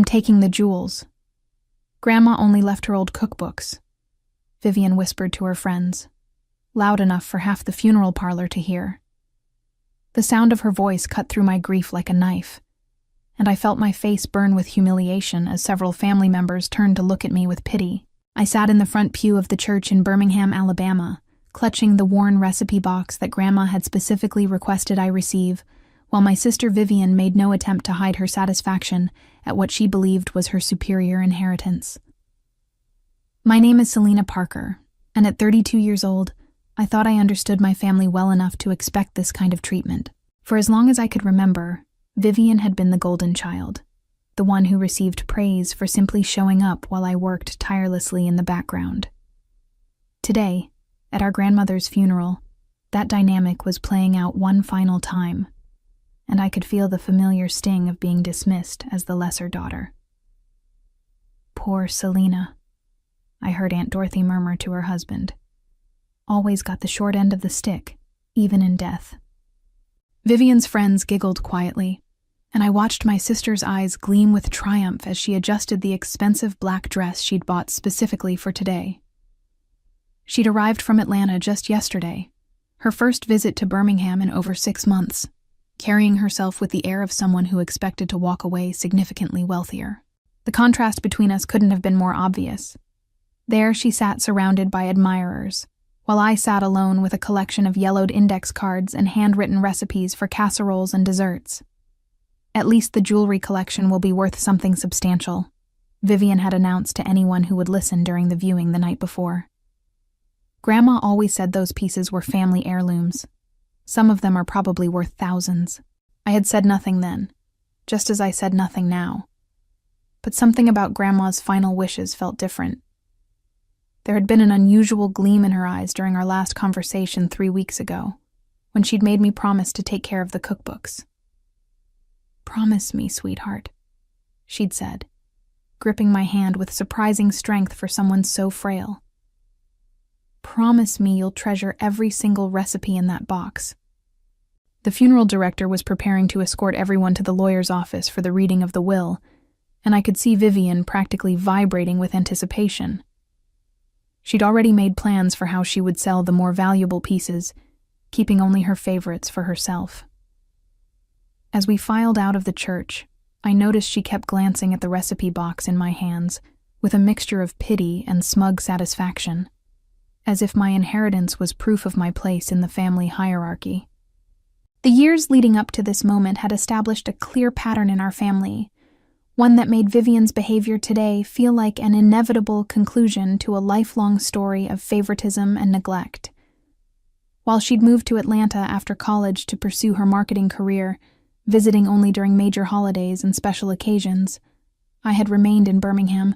I'm taking the jewels. Grandma only left her old cookbooks, Vivian whispered to her friends, loud enough for half the funeral parlor to hear. The sound of her voice cut through my grief like a knife, and I felt my face burn with humiliation as several family members turned to look at me with pity. I sat in the front pew of the church in Birmingham, Alabama, clutching the worn recipe box that Grandma had specifically requested I receive, while my sister Vivian made no attempt to hide her satisfaction at what she believed was her superior inheritance. My name is Selena Parker, and at 32 years old, I thought I understood my family well enough to expect this kind of treatment. For as long as I could remember, Vivian had been the golden child, the one who received praise for simply showing up while I worked tirelessly in the background. Today, at our grandmother's funeral, that dynamic was playing out one final time, and I could feel the familiar sting of being dismissed as the lesser daughter. Poor Selena, I heard Aunt Dorothy murmur to her husband. Always got the short end of the stick, even in death. Vivian's friends giggled quietly, and I watched my sister's eyes gleam with triumph as she adjusted the expensive black dress she'd bought specifically for today. She'd arrived from Atlanta just yesterday, her first visit to Birmingham in over 6 months, carrying herself with the air of someone who expected to walk away significantly wealthier. The contrast between us couldn't have been more obvious. There she sat surrounded by admirers, while I sat alone with a collection of yellowed index cards and handwritten recipes for casseroles and desserts. At least the jewelry collection will be worth something substantial, Vivian had announced to anyone who would listen during the viewing the night before. Grandma always said those pieces were family heirlooms. Some of them are probably worth thousands. I had said nothing then, just as I said nothing now. But something about Grandma's final wishes felt different. There had been an unusual gleam in her eyes during our last conversation 3 weeks ago, when she'd made me promise to take care of the cookbooks. "Promise me, sweetheart," she'd said, gripping my hand with surprising strength for someone so frail. "Promise me you'll treasure every single recipe in that box." The funeral director was preparing to escort everyone to the lawyer's office for the reading of the will, and I could see Vivian practically vibrating with anticipation. She'd already made plans for how she would sell the more valuable pieces, keeping only her favorites for herself. As we filed out of the church, I noticed she kept glancing at the recipe box in my hands, with a mixture of pity and smug satisfaction, as if my inheritance was proof of my place in the family hierarchy. The years leading up to this moment had established a clear pattern in our family, one that made Vivian's behavior today feel like an inevitable conclusion to a lifelong story of favoritism and neglect. While she'd moved to Atlanta after college to pursue her marketing career, visiting only during major holidays and special occasions, I had remained in Birmingham,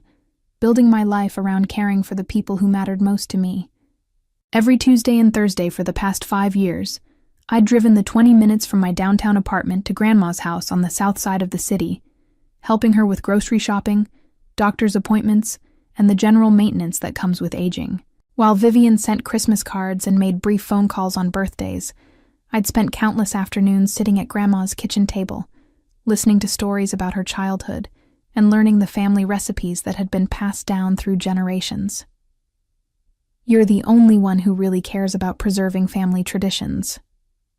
building my life around caring for the people who mattered most to me. Every Tuesday and Thursday for the past 5 years, I'd driven the 20 minutes from my downtown apartment to Grandma's house on the south side of the city, helping her with grocery shopping, doctor's appointments, and the general maintenance that comes with aging. While Vivian sent Christmas cards and made brief phone calls on birthdays, I'd spent countless afternoons sitting at Grandma's kitchen table, listening to stories about her childhood and learning the family recipes that had been passed down through generations. "You're the only one who really cares about preserving family traditions,"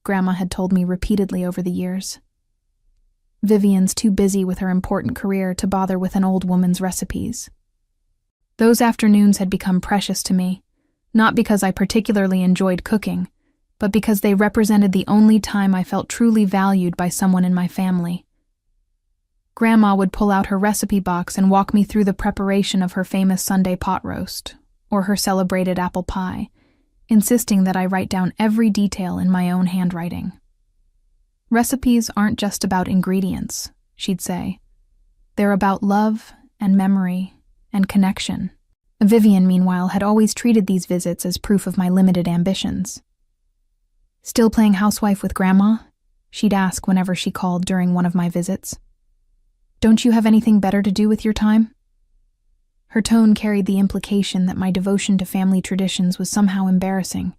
Grandma had told me repeatedly over the years. "Vivian's too busy with her important career to bother with an old woman's recipes." Those afternoons had become precious to me, not because I particularly enjoyed cooking, but because they represented the only time I felt truly valued by someone in my family. Grandma would pull out her recipe box and walk me through the preparation of her famous Sunday pot roast, or her celebrated apple pie, insisting that I write down every detail in my own handwriting. "Recipes aren't just about ingredients," she'd say. "They're about love and memory and connection." Vivian, meanwhile, had always treated these visits as proof of my limited ambitions. "Still playing housewife with Grandma?" she'd ask whenever she called during one of my visits. "Don't you have anything better to do with your time?" Her tone carried the implication that my devotion to family traditions was somehow embarrassing,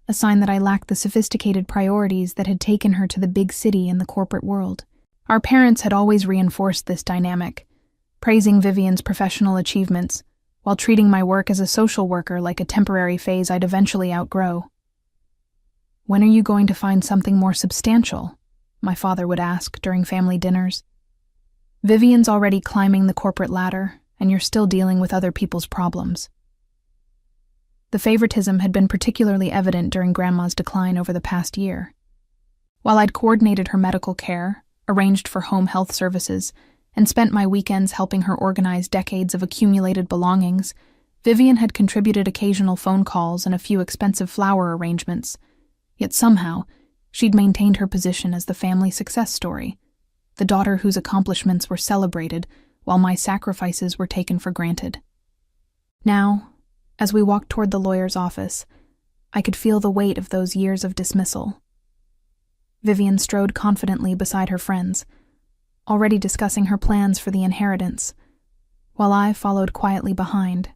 a sign that I lacked the sophisticated priorities that had taken her to the big city and the corporate world. Our parents had always reinforced this dynamic, praising Vivian's professional achievements, while treating my work as a social worker like a temporary phase I'd eventually outgrow. "When are you going to find something more substantial?" my father would ask during family dinners. "Vivian's already climbing the corporate ladder, and you're still dealing with other people's problems." The favoritism had been particularly evident during Grandma's decline over the past year. While I'd coordinated her medical care, arranged for home health services, and spent my weekends helping her organize decades of accumulated belongings, Vivian had contributed occasional phone calls and a few expensive flower arrangements. Yet somehow, she'd maintained her position as the family success story, the daughter whose accomplishments were celebrated while my sacrifices were taken for granted. Now, as we walked toward the lawyer's office, I could feel the weight of those years of dismissal. Vivian strode confidently beside her friends, already discussing her plans for the inheritance, while I followed quietly behind,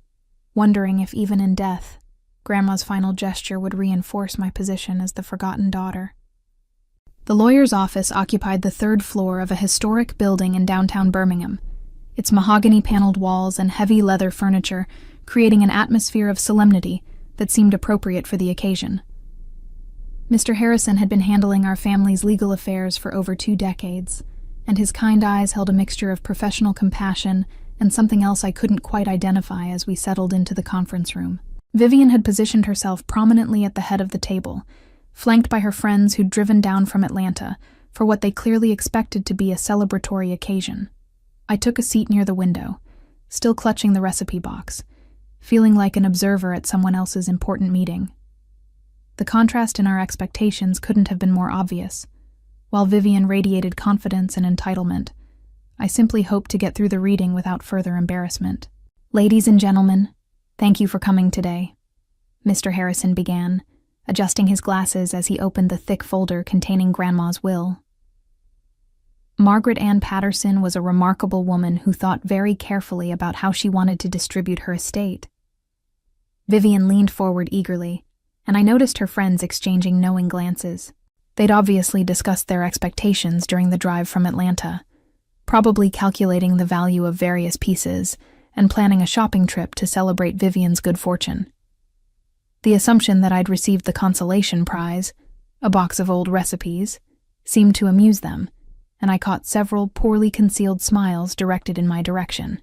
wondering if even in death, Grandma's final gesture would reinforce my position as the forgotten daughter. The lawyer's office occupied the third floor of a historic building in downtown Birmingham, its mahogany-paneled walls and heavy leather furniture creating an atmosphere of solemnity that seemed appropriate for the occasion. Mr. Harrison had been handling our family's legal affairs for over 2 decades, and his kind eyes held a mixture of professional compassion and something else I couldn't quite identify as we settled into the conference room. Vivian had positioned herself prominently at the head of the table, flanked by her friends who'd driven down from Atlanta for what they clearly expected to be a celebratory occasion. I took a seat near the window, still clutching the recipe box, feeling like an observer at someone else's important meeting. The contrast in our expectations couldn't have been more obvious. While Vivian radiated confidence and entitlement, I simply hoped to get through the reading without further embarrassment. "Ladies and gentlemen, thank you for coming today," Mr. Harrison began, adjusting his glasses as he opened the thick folder containing Grandma's will. Margaret Ann Patterson was a remarkable woman who thought very carefully about how she wanted to distribute her estate. Vivian leaned forward eagerly, and I noticed her friends exchanging knowing glances. They'd obviously discussed their expectations during the drive from Atlanta, probably calculating the value of various pieces and planning a shopping trip to celebrate Vivian's good fortune. The assumption that I'd received the consolation prize, a box of old recipes, seemed to amuse them, and I caught several poorly concealed smiles directed in my direction.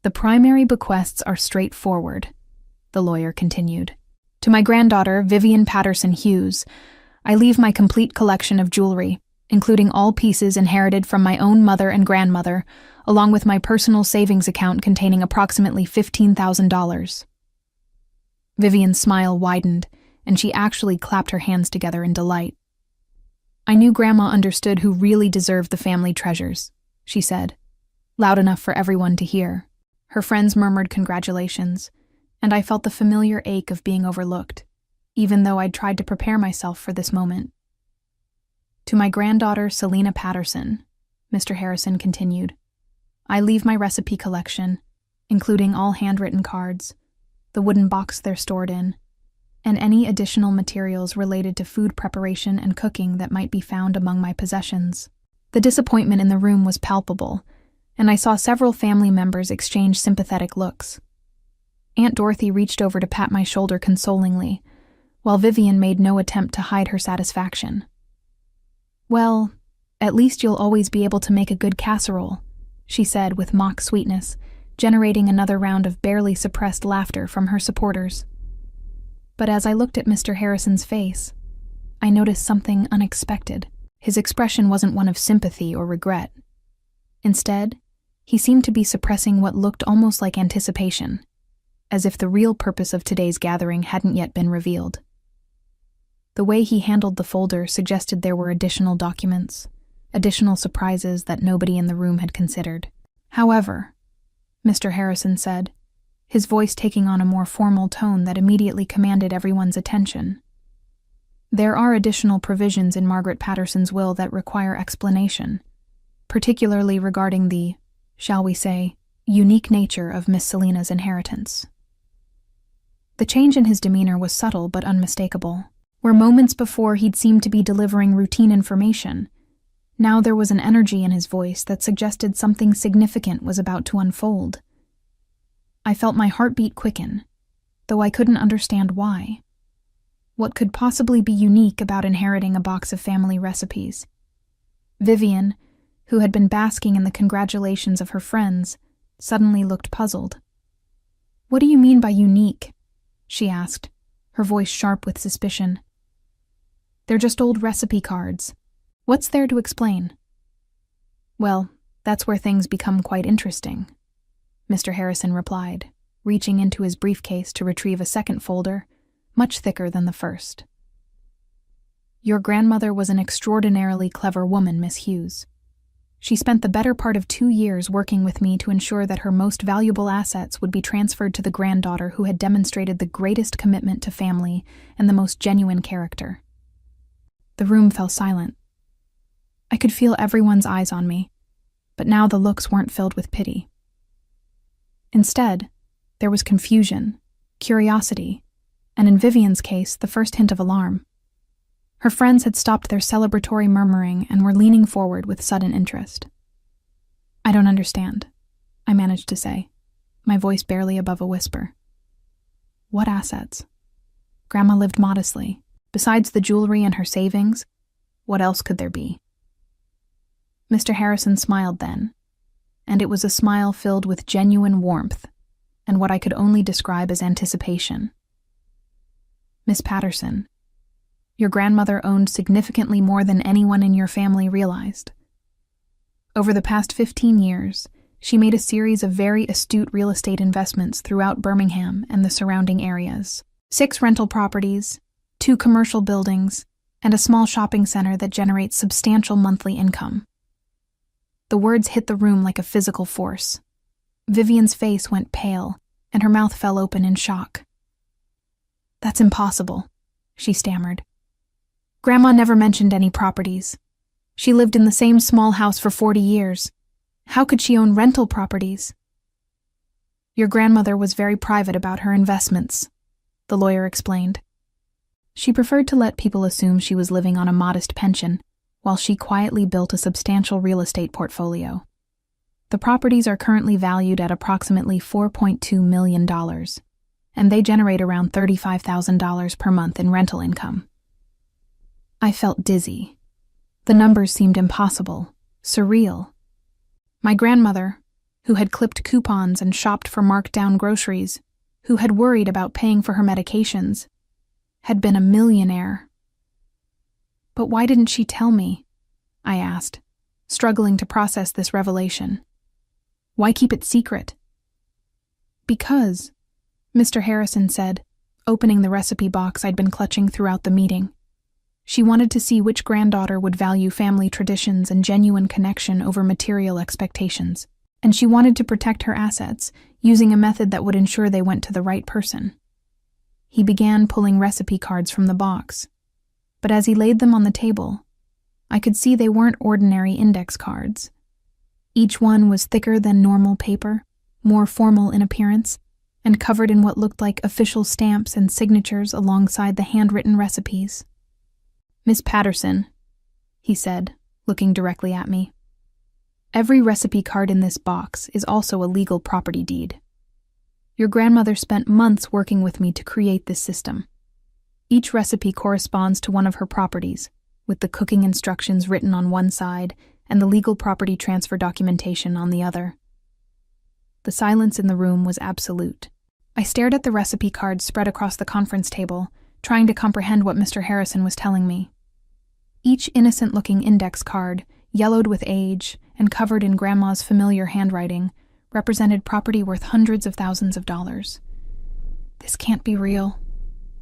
"The primary bequests are straightforward," the lawyer continued. "To my granddaughter, Vivian Patterson Hughes, I leave my complete collection of jewelry, including all pieces inherited from my own mother and grandmother, along with my personal savings account containing approximately $15,000. Vivian's smile widened, and she actually clapped her hands together in delight. "I knew Grandma understood who really deserved the family treasures," she said, loud enough for everyone to hear. Her friends murmured congratulations, and I felt the familiar ache of being overlooked, even though I'd tried to prepare myself for this moment. "To my granddaughter, Selena Patterson," Mr. Harrison continued, "I leave my recipe collection, including all handwritten cards, the wooden box they're stored in, and any additional materials related to food preparation and cooking that might be found among my possessions." The disappointment in the room was palpable, and I saw several family members exchange sympathetic looks. Aunt Dorothy reached over to pat my shoulder consolingly, while Vivian made no attempt to hide her satisfaction. "Well, at least you'll always be able to make a good casserole," she said with mock sweetness, generating another round of barely suppressed laughter from her supporters. But as I looked at Mr. Harrison's face, I noticed something unexpected. His expression wasn't one of sympathy or regret. Instead, he seemed to be suppressing what looked almost like anticipation, as if the real purpose of today's gathering hadn't yet been revealed. The way he handled the folder suggested there were additional documents, additional surprises that nobody in the room had considered. "However," Mr. Harrison said, his voice taking on a more formal tone that immediately commanded everyone's attention, "there are additional provisions in Margaret Patterson's will that require explanation, particularly regarding the, shall we say, unique nature of Miss Selena's inheritance." The change in his demeanor was subtle but unmistakable. Where moments before he'd seemed to be delivering routine information, Now there was an energy in his voice that suggested something significant was about to unfold. I felt my heartbeat quicken, though I couldn't understand why. What could possibly be unique about inheriting a box of family recipes? Vivian, who had been basking in the congratulations of her friends, suddenly looked puzzled. "What do you mean by unique?" she asked, her voice sharp with suspicion. "They're just old recipe cards. What's there to explain?" "Well, that's where things become quite interesting," Mr. Harrison replied, reaching into his briefcase to retrieve a second folder, much thicker than the first. "Your grandmother was an extraordinarily clever woman, Miss Hughes. She spent the better part of 2 years working with me to ensure that her most valuable assets would be transferred to the granddaughter who had demonstrated the greatest commitment to family and the most genuine character." The room fell silent. I could feel everyone's eyes on me, but now the looks weren't filled with pity. Instead, there was confusion, curiosity, and in Vivian's case, the first hint of alarm. Her friends had stopped their celebratory murmuring and were leaning forward with sudden interest. "I don't understand," I managed to say, my voice barely above a whisper. "What assets?" Grandma lived modestly. Besides the jewelry and her savings, what else could there be? Mr. Harrison smiled then, and it was a smile filled with genuine warmth and what I could only describe as anticipation. "Miss Patterson, your grandmother owned significantly more than anyone in your family realized. Over the past 15 years, she made a series of very astute real estate investments throughout Birmingham and the surrounding areas. 6 rental properties, 2 commercial buildings, and a small shopping center that generates substantial monthly income." The words hit the room like a physical force. Vivian's face went pale, and her mouth fell open in shock. "That's impossible," she stammered. "Grandma never mentioned any properties. She lived in the same small house for 40 years. How could she own rental properties?" "Your grandmother was very private about her investments," the lawyer explained. "She preferred to let people assume she was living on a modest pension, while she quietly built a substantial real estate portfolio. The properties are currently valued at approximately $4.2 million, and they generate around $35,000 per month in rental income." I felt dizzy. The numbers seemed impossible, surreal. My grandmother, who had clipped coupons and shopped for marked-down groceries, who had worried about paying for her medications, had been a millionaire. "But why didn't she tell me?" I asked, struggling to process this revelation. "Why keep it secret?" "Because," Mr. Harrison said, opening the recipe box I'd been clutching throughout the meeting. "She wanted to see which granddaughter would value family traditions and genuine connection over material expectations, and she wanted to protect her assets using a method that would ensure they went to the right person." He began pulling recipe cards from the box, but as he laid them on the table, I could see they weren't ordinary index cards. Each one was thicker than normal paper, more formal in appearance, and covered in what looked like official stamps and signatures alongside the handwritten recipes. "Miss Patterson," he said, looking directly at me, "every recipe card in this box is also a legal property deed. Your grandmother spent months working with me to create this system. Each recipe corresponds to one of her properties, with the cooking instructions written on one side and the legal property transfer documentation on the other." The silence in the room was absolute. I stared at the recipe cards spread across the conference table, trying to comprehend what Mr. Harrison was telling me. Each innocent-looking index card, yellowed with age and covered in Grandma's familiar handwriting, represented property worth hundreds of thousands of dollars. "This can't be real,"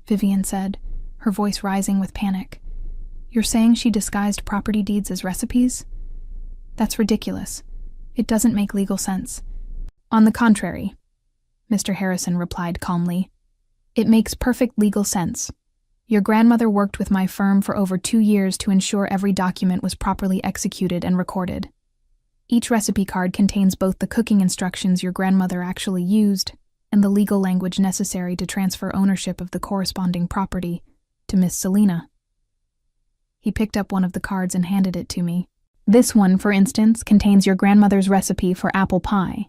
Vivian said, her voice rising with panic. "You're saying she disguised property deeds as recipes? That's ridiculous. It doesn't make legal sense." "On the contrary," Mr. Harrison replied calmly, "it makes perfect legal sense. Your grandmother worked with my firm for over 2 years to ensure every document was properly executed and recorded. Each recipe card contains both the cooking instructions your grandmother actually used and the legal language necessary to transfer ownership of the corresponding property to Miss Selina." He picked up one of the cards and handed it to me. This one, for instance, contains your grandmother's recipe for apple pie.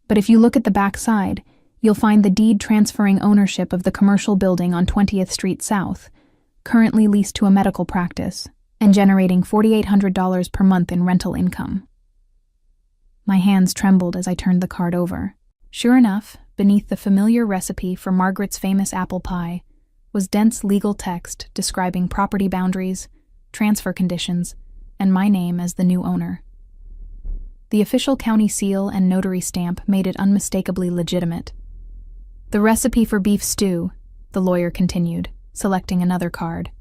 But if you look at the back side, you'll find the deed transferring ownership of the commercial building on 20th Street South, currently leased to a medical practice, and generating $4,800 per month in rental income. My hands trembled as I turned the card over. Sure enough, beneath the familiar recipe for Margaret's famous apple pie was dense legal text describing property boundaries, transfer conditions, and my name as the new owner. The official county seal and notary stamp made it unmistakably legitimate. The recipe for beef stew, the lawyer continued, selecting another card,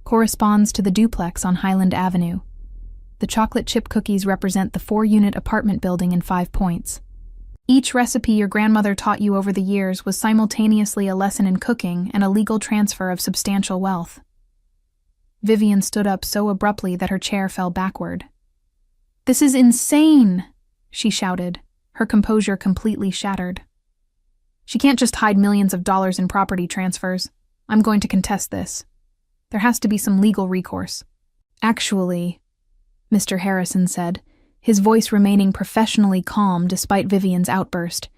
corresponds to the duplex on Highland Avenue. The chocolate chip cookies represent the 4-unit apartment building in 5 points. Each recipe your grandmother taught you over the years was simultaneously a lesson in cooking and a legal transfer of substantial wealth. Vivian stood up so abruptly that her chair fell backward. "This is insane!" she shouted, her composure completely shattered. "She can't just hide millions of dollars in property transfers. I'm going to contest this. There has to be some legal recourse." "Actually," Mr. Harrison said, his voice remaining professionally calm despite Vivian's outburst,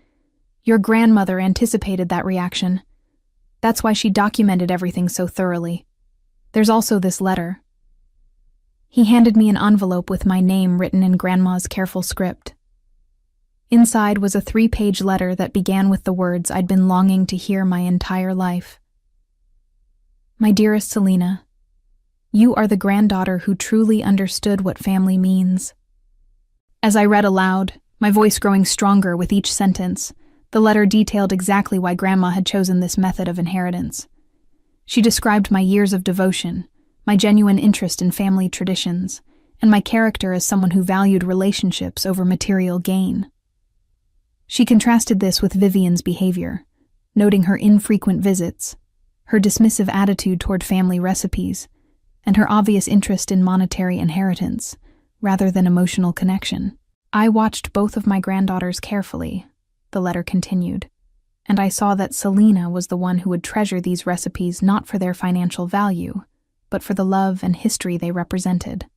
"your grandmother anticipated that reaction. That's why she documented everything so thoroughly. There's also this letter." He handed me an envelope with my name written in Grandma's careful script. Inside was a 3-page letter that began with the words I'd been longing to hear my entire life. "My dearest Selina, you are the granddaughter who truly understood what family means." As I read aloud, my voice growing stronger with each sentence, the letter detailed exactly why Grandma had chosen this method of inheritance. She described my years of devotion, my genuine interest in family traditions, and my character as someone who valued relationships over material gain. She contrasted this with Vivian's behavior, noting her infrequent visits, her dismissive attitude toward family recipes, and her obvious interest in monetary inheritance, rather than emotional connection. "I watched both of my granddaughters carefully," the letter continued, "and I saw that Selina was the one who would treasure these recipes not for their financial value, but for the love and history they represented.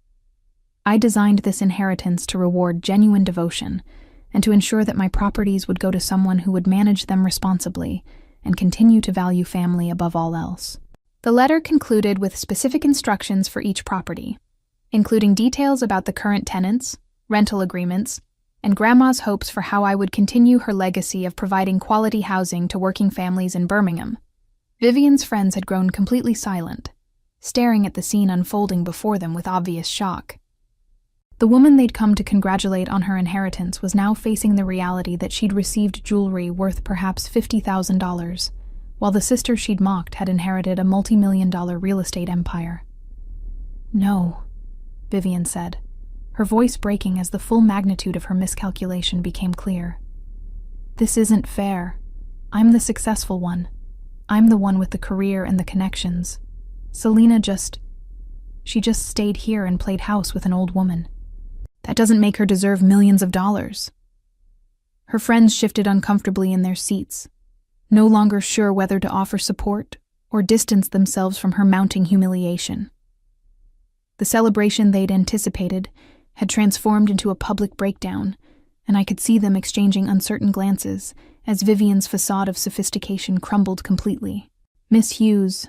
I designed this inheritance to reward genuine devotion and to ensure that my properties would go to someone who would manage them responsibly and continue to value family above all else." The letter concluded with specific instructions for each property, including details about the current tenants, rental agreements, and Grandma's hopes for how I would continue her legacy of providing quality housing to working families in Birmingham. Vivian's friends had grown completely silent, staring at the scene unfolding before them with obvious shock. The woman they'd come to congratulate on her inheritance was now facing the reality that she'd received jewelry worth perhaps $50,000, while the sister she'd mocked had inherited a multi-million-dollar real estate empire. "No," Vivian said, her voice breaking as the full magnitude of her miscalculation became clear. "This isn't fair. I'm the successful one. I'm the one with the career and the connections. Selina she just stayed here and played house with an old woman. That doesn't make her deserve millions of dollars." Her friends shifted uncomfortably in their seats, no longer sure whether to offer support or distance themselves from her mounting humiliation. The celebration they'd anticipated had transformed into a public breakdown, and I could see them exchanging uncertain glances as Vivian's facade of sophistication crumbled completely. "Miss Hughes,"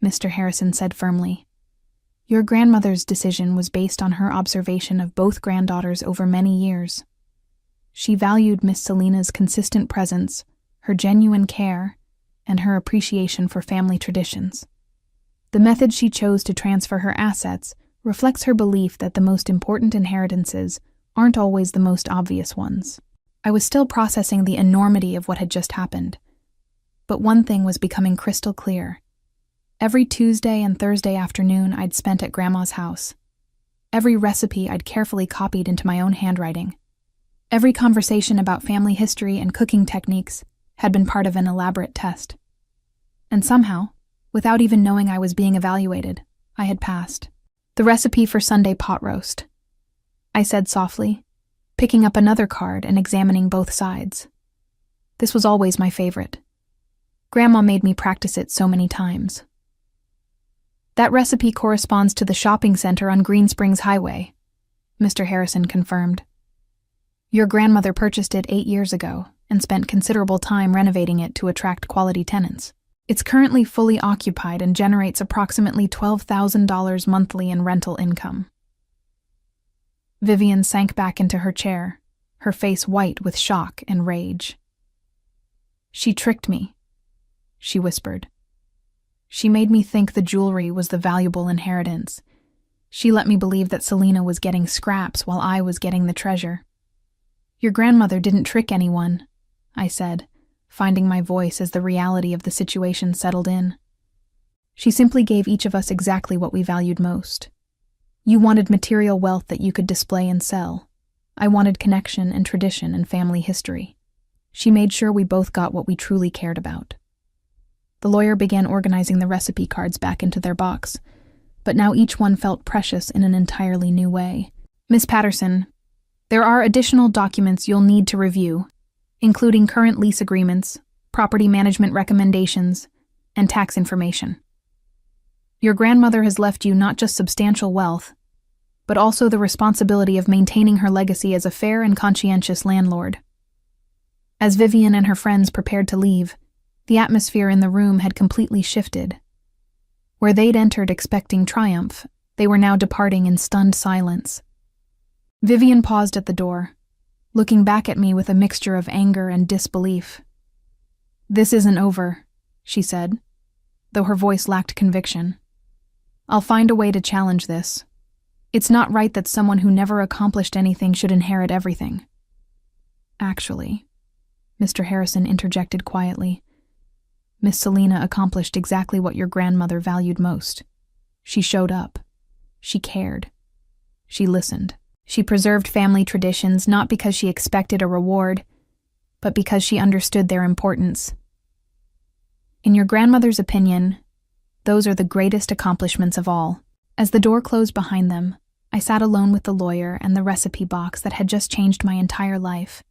Mr. Harrison said firmly, "your grandmother's decision was based on her observation of both granddaughters over many years. She valued Miss Selina's consistent presence, her genuine care, and her appreciation for family traditions. The method she chose to transfer her assets reflects her belief that the most important inheritances aren't always the most obvious ones." I was still processing the enormity of what had just happened, but one thing was becoming crystal clear. Every Tuesday and Thursday afternoon I'd spent at Grandma's house. Every recipe I'd carefully copied into my own handwriting. Every conversation about family history and cooking techniques had been part of an elaborate test. And somehow, without even knowing I was being evaluated, I had passed. "The recipe for Sunday pot roast," I said softly, picking up another card and examining both sides. This was always my favorite. Grandma made me practice it so many times. "That recipe corresponds to the shopping center on Green Springs Highway," Mr. Harrison confirmed. Your grandmother purchased it 8 years ago and spent considerable time renovating it to attract quality tenants. It's currently fully occupied and generates approximately $12,000 monthly in rental income. Vivian sank back into her chair, her face white with shock and rage. She tricked me, she whispered. She made me think the jewelry was the valuable inheritance. She let me believe that Selena was getting scraps while I was getting the treasure. Your grandmother didn't trick anyone, I said, finding my voice as the reality of the situation settled in. She simply gave each of us exactly what we valued most. You wanted material wealth that you could display and sell. I wanted connection and tradition and family history. She made sure we both got what we truly cared about. The lawyer began organizing the recipe cards back into their box, but now each one felt precious in an entirely new way. Miss Patterson, there are additional documents you'll need to review, including current lease agreements, property management recommendations, and tax information. Your grandmother has left you not just substantial wealth, but also the responsibility of maintaining her legacy as a fair and conscientious landlord. As Vivian and her friends prepared to leave, the atmosphere in the room had completely shifted. Where they'd entered expecting triumph, they were now departing in stunned silence. Vivian paused at the door, looking back at me with a mixture of anger and disbelief. This isn't over, she said, though her voice lacked conviction. I'll find a way to challenge this. It's not right that someone who never accomplished anything should inherit everything. Actually, Mr. Harrison interjected quietly, Miss Selena accomplished exactly what your grandmother valued most. She showed up. She cared. She listened. She preserved family traditions not because she expected a reward, but because she understood their importance. In your grandmother's opinion, those are the greatest accomplishments of all. As the door closed behind them, I sat alone with the lawyer and the recipe box that had just changed my entire life,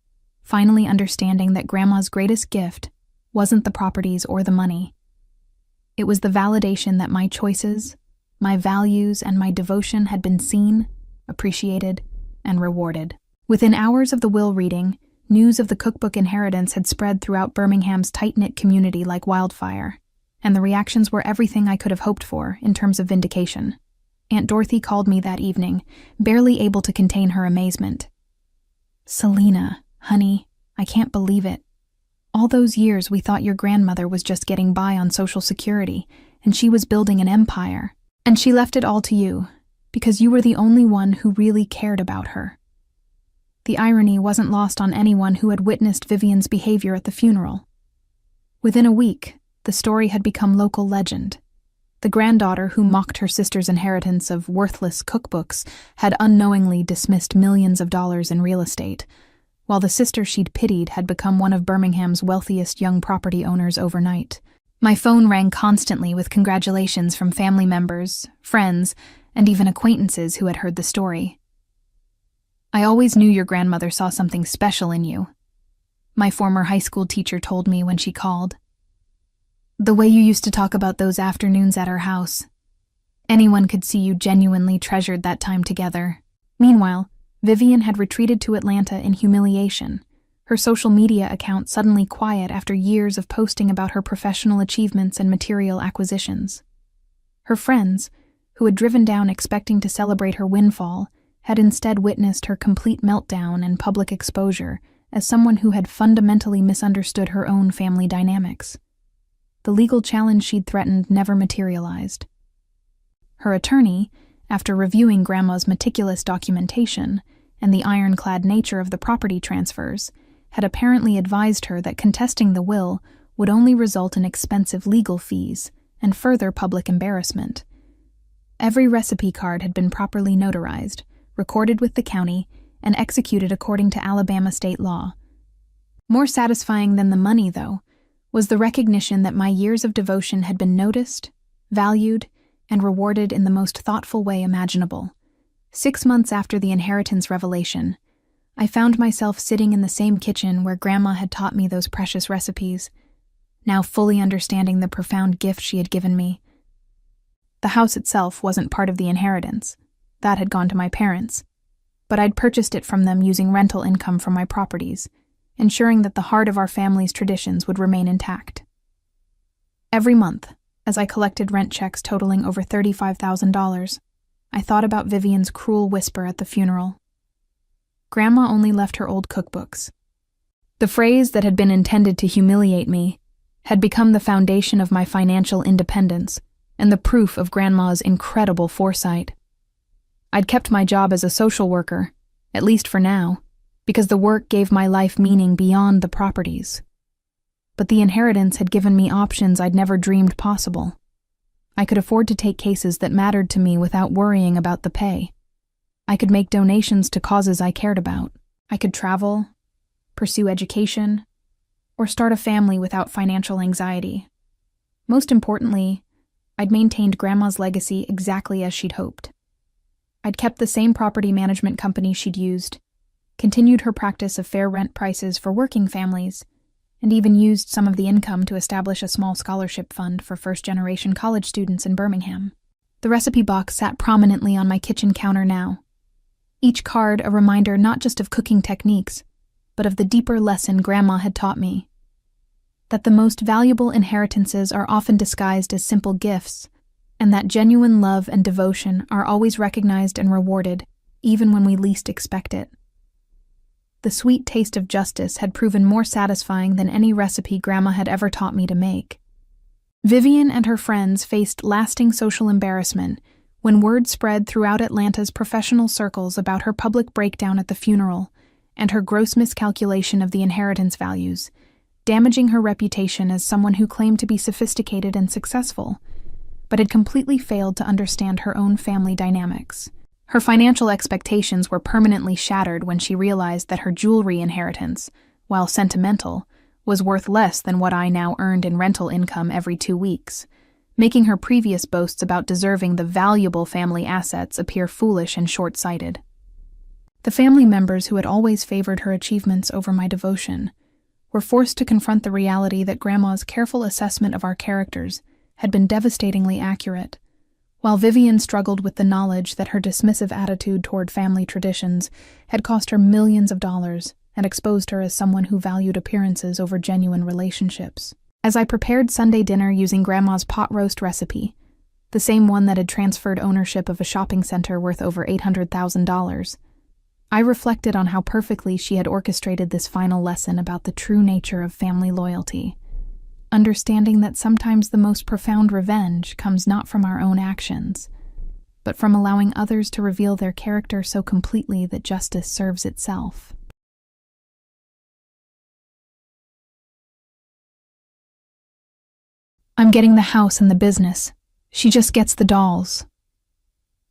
finally understanding that Grandma's greatest gift wasn't the properties or the money. It was the validation that my choices, my values, and my devotion had been seen, appreciated, and rewarded. Within hours of the will reading, news of the cookbook inheritance had spread throughout Birmingham's tight-knit community like wildfire, and the reactions were everything I could have hoped for in terms of vindication. Aunt Dorothy called me that evening, barely able to contain her amazement. Selena, honey, I can't believe it. All those years we thought your grandmother was just getting by on Social Security, and she was building an empire. And she left it all to you, because you were the only one who really cared about her. The irony wasn't lost on anyone who had witnessed Vivian's behavior at the funeral. Within a week, the story had become local legend. The granddaughter who mocked her sister's inheritance of worthless cookbooks had unknowingly dismissed millions of dollars in real estate, while the sister she'd pitied had become one of Birmingham's wealthiest young property owners overnight. My phone rang constantly with congratulations from family members, friends, and even acquaintances who had heard the story. I always knew your grandmother saw something special in you, my former high school teacher told me when she called. The way you used to talk about those afternoons at her house. Anyone could see you genuinely treasured that time together. Meanwhile, Vivian had retreated to Atlanta in humiliation, her social media account suddenly quiet after years of posting about her professional achievements and material acquisitions. Her friends, who had driven down expecting to celebrate her windfall, had instead witnessed her complete meltdown and public exposure as someone who had fundamentally misunderstood her own family dynamics. The legal challenge she'd threatened never materialized. Her attorney, after reviewing Grandma's meticulous documentation and the ironclad nature of the property transfers, had apparently advised her that contesting the will would only result in expensive legal fees and further public embarrassment. Every recipe card had been properly notarized, recorded with the county, and executed according to Alabama state law. More satisfying than the money, though, was the recognition that my years of devotion had been noticed, valued, and rewarded in the most thoughtful way imaginable. 6 months after the inheritance revelation, I found myself sitting in the same kitchen where Grandma had taught me those precious recipes, now fully understanding the profound gift she had given me. The house itself wasn't part of the inheritance. That had gone to my parents. but I'd purchased it from them using rental income from my properties, ensuring that the heart of our family's traditions would remain intact. Every month, as I collected rent checks totaling over $35,000, I thought about Vivian's cruel whisper at the funeral. Grandma only left her old cookbooks. The phrase that had been intended to humiliate me had become the foundation of my financial independence and the proof of Grandma's incredible foresight. I'd kept my job as a social worker, at least for now, because the work gave my life meaning beyond the properties. But the inheritance had given me options I'd never dreamed possible. I could afford to take cases that mattered to me without worrying about the pay. I could make donations to causes I cared about. I could travel, pursue education, or start a family without financial anxiety. Most importantly, I'd maintained Grandma's legacy exactly as she'd hoped. I'd kept the same property management company she'd used, continued her practice of fair rent prices for working families, and even used some of the income to establish a small scholarship fund for first-generation college students in Birmingham. The recipe box sat prominently on my kitchen counter now, each card a reminder not just of cooking techniques, but of the deeper lesson Grandma had taught me. That the most valuable inheritances are often disguised as simple gifts, and that genuine love and devotion are always recognized and rewarded, even when we least expect it. The sweet taste of justice had proven more satisfying than any recipe Grandma had ever taught me to make. Vivian and her friends faced lasting social embarrassment when word spread throughout Atlanta's professional circles about her public breakdown at the funeral and her gross miscalculation of the inheritance values, damaging her reputation as someone who claimed to be sophisticated and successful, but had completely failed to understand her own family dynamics. Her financial expectations were permanently shattered when she realized that her jewelry inheritance, while sentimental, was worth less than what I now earned in rental income every 2 weeks, making her previous boasts about deserving the valuable family assets appear foolish and short-sighted. The family members who had always favored her achievements over my devotion were forced to confront the reality that Grandma's careful assessment of our characters had been devastatingly accurate, while Vivian struggled with the knowledge that her dismissive attitude toward family traditions had cost her millions of dollars and exposed her as someone who valued appearances over genuine relationships. As I prepared Sunday dinner using Grandma's pot roast recipe, the same one that had transferred ownership of a shopping center worth over $800,000, I reflected on how perfectly she had orchestrated this final lesson about the true nature of family loyalty, understanding that sometimes the most profound revenge comes not from our own actions, but from allowing others to reveal their character so completely that justice serves itself. I'm getting the house and the business. She just gets the dolls.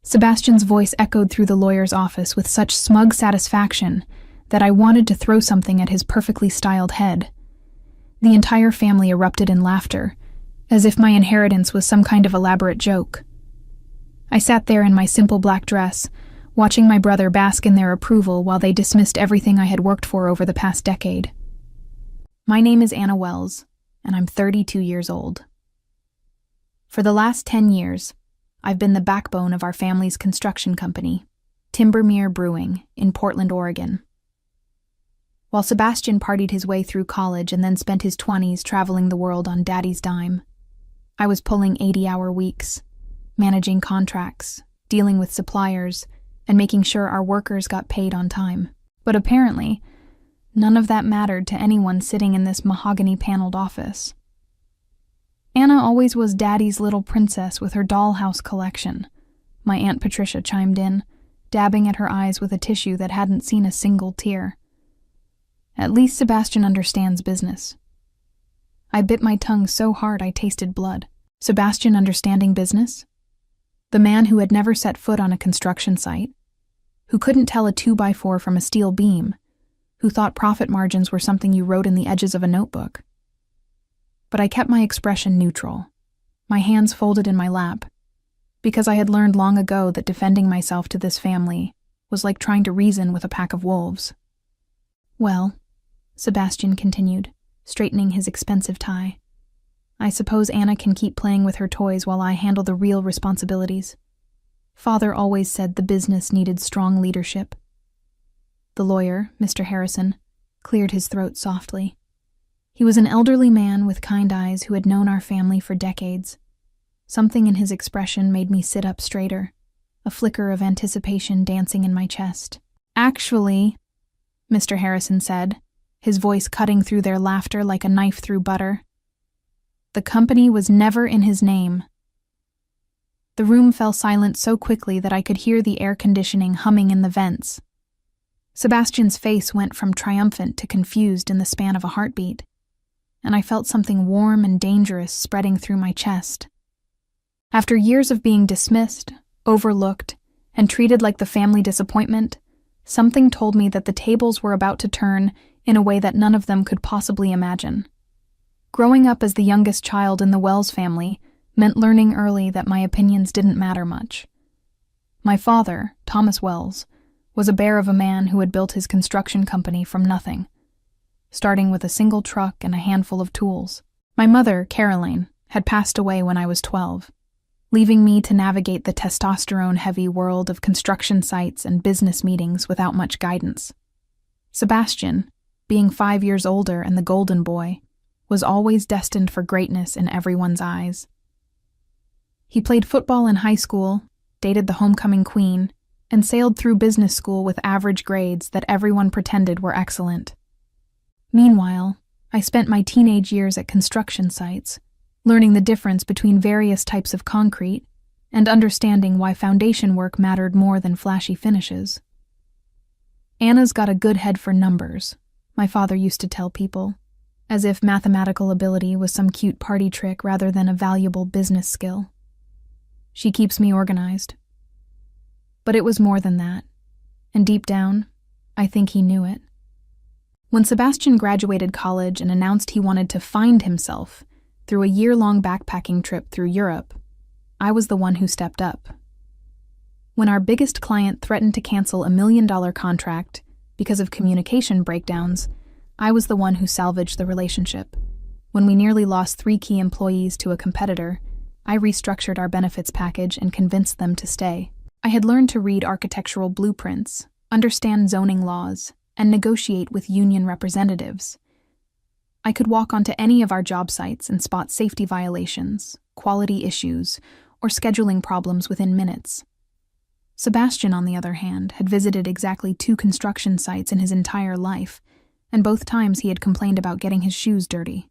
Sebastian's voice echoed through the lawyer's office with such smug satisfaction that I wanted to throw something at his perfectly styled head. The entire family erupted in laughter, as if my inheritance was some kind of elaborate joke. I sat there in my simple black dress, watching my brother bask in their approval while they dismissed everything I had worked for over the past decade. My name is Anna Wells, and I'm 32 years old. For the last 10 years, I've been the backbone of our family's construction company, Timbermere Brewing, in Portland, Oregon. While Sebastian partied his way through college and then spent his 20s traveling the world on Daddy's dime, I was pulling 80-hour weeks, managing contracts, dealing with suppliers, and making sure our workers got paid on time. But apparently, none of that mattered to anyone sitting in this mahogany-paneled office. Anna always was Daddy's little princess with her dollhouse collection, my Aunt Patricia chimed in, dabbing at her eyes with a tissue that hadn't seen a single tear. At least Sebastian understands business. I bit my tongue so hard I tasted blood. Sebastian understanding business? The man who had never set foot on a construction site, who couldn't tell a 2x4 from a steel beam, who thought profit margins were something you wrote in the edges of a notebook. But I kept my expression neutral, my hands folded in my lap, because I had learned long ago that defending myself to this family was like trying to reason with a pack of wolves. Well, Sebastian continued, straightening his expensive tie, I suppose Anna can keep playing with her toys while I handle the real responsibilities. Father always said the business needed strong leadership, The lawyer, Mr. Harrison, cleared his throat softly. He was an elderly man with kind eyes who had known our family for decades. Something in his expression made me sit up straighter, a flicker of anticipation dancing in my chest. "Actually," Mr. Harrison said, his voice cutting through their laughter like a knife through butter, "the company was never in his name." The room fell silent so quickly that I could hear the air conditioning humming in the vents. Sebastian's face went from triumphant to confused in the span of a heartbeat, and I felt something warm and dangerous spreading through my chest. After years of being dismissed, overlooked, and treated like the family disappointment, something told me that the tables were about to turn in a way that none of them could possibly imagine. Growing up as the youngest child in the Wells family meant learning early that my opinions didn't matter much. My father, Thomas Wells, was a bear of a man who had built his construction company from nothing, starting with a single truck and a handful of tools. My mother, Caroline, had passed away when I was 12, leaving me to navigate the testosterone-heavy world of construction sites and business meetings without much guidance. Sebastian, being 5 years older and the golden boy, was always destined for greatness in everyone's eyes. He played football in high school, dated the homecoming queen, and sailed through business school with average grades that everyone pretended were excellent. Meanwhile, I spent my teenage years at construction sites, learning the difference between various types of concrete and understanding why foundation work mattered more than flashy finishes. "Anna's got a good head for numbers," my father used to tell people, as if mathematical ability was some cute party trick rather than a valuable business skill. "She keeps me organized." But it was more than that, and deep down, I think he knew it. When Sebastian graduated college and announced he wanted to find himself through a year-long backpacking trip through Europe, I was the one who stepped up. When our biggest client threatened to cancel a $1 million contract because of communication breakdowns, I was the one who salvaged the relationship. When we nearly lost 3 key employees to a competitor, I restructured our benefits package and convinced them to stay. I had learned to read architectural blueprints, understand zoning laws, and negotiate with union representatives. I could walk onto any of our job sites and spot safety violations, quality issues, or scheduling problems within minutes. Sebastian, on the other hand, had visited exactly 2 construction sites in his entire life, and both times he had complained about getting his shoes dirty.